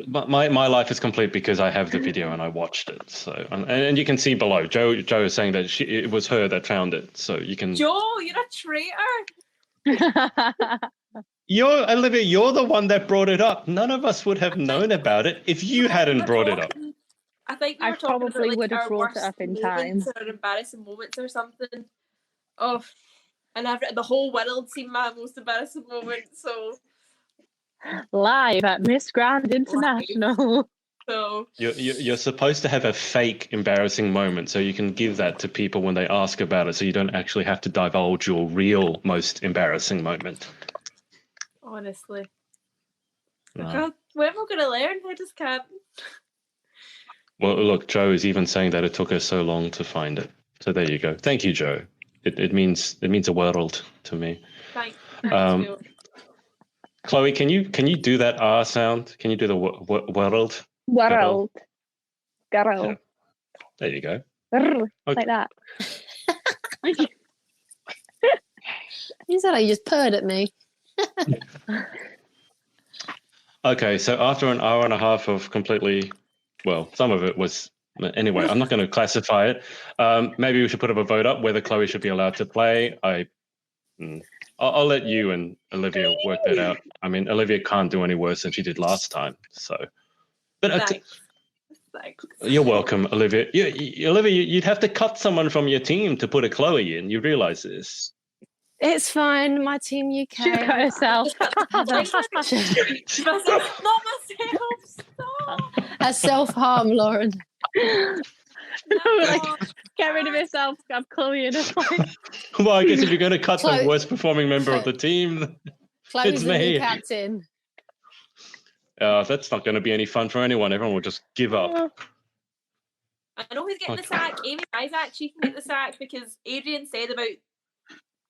my life is complete because I have the video and I watched it. So and you can see below. Joe is saying that it was her that found it. So you can. Joe, you're a traitor. Olivia, you're the one that brought it up. None of us would have known about it if you hadn't brought it up. I think we I were talking probably about, would have our brought it worst up in time. moments or embarrassing moments or something. Oh, and the whole world seen my most embarrassing moment. So Live at Miss Grand International. So you're supposed to have a fake embarrassing moment, so you can give that to people when they ask about it, so you don't actually have to divulge your real most embarrassing moment. honestly, No. when am I going to learn? I just can't. Well, look, Joe is even saying that it took her so long to find it. So there you go. Thank you, Joe. It means a world to me. Thanks. Um, Chloe, can you do that R sound? Can you do the world? World. Girl. Yeah. There you go. Like that. You said you just purred at me. Okay, so after an hour and a half of completely, well, some of it was, anyway, I'm not going to classify it. Maybe we should put up a vote up whether Chloe should be allowed to play. I'll let you and Olivia work that out. I mean, Olivia can't do any worse than she did last time, so. But Thanks. you're welcome, Olivia. Olivia, you'd have to cut someone from your team to put a Chloe in. You realize this? It's fine. My team UK. She cut herself. Not myself. Stop. That's self-harm, Lauren. Like, get rid of yourself. Have Chloe in a fight. Well, I guess if you're going to cut Chloe- the worst performing member of the team, Chloe's It's the new me. captain. that's not going to be any fun for anyone. Everyone will just give up. I know who's getting the Okay. sack. Amy Isaac, she can get the sack because Adrian said about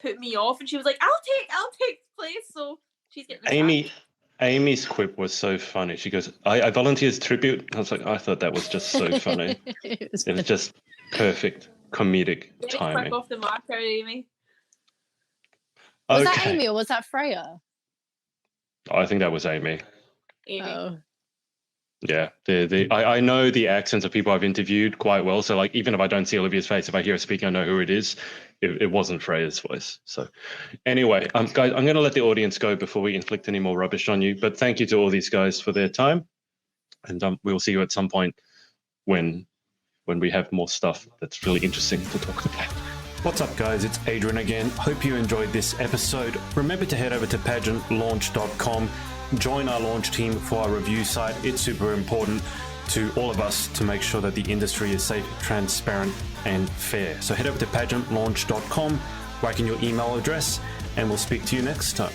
putting me off, and she was like, "I'll take place." So she's getting the sack. Amy's quip was so funny. She goes, I volunteer as tribute. I was like, I thought that was just so funny. It was It was just perfect comedic Very timing. quick off the mark, there, Amy. Was that Amy or was that Freya? I think that was Amy. Amy. Oh. Yeah, I know the accents of people I've interviewed quite well. So, like, even if I don't see Olivia's face, if I hear her speaking, I know who it is. It wasn't Freya's voice. So, anyway, guys, I'm going to let the audience go before we inflict any more rubbish on you. But thank you to all these guys for their time, and we'll see you at some point when we have more stuff that's really interesting to talk about. What's up, guys? It's Adrian again. Hope you enjoyed this episode. Remember to head over to pageantlaunch.com. Join our launch team for our review site. It's super important to all of us to make sure that the industry is safe, transparent, and fair. So head over to pageantlaunch.com, write in your email address, and we'll speak to you next time.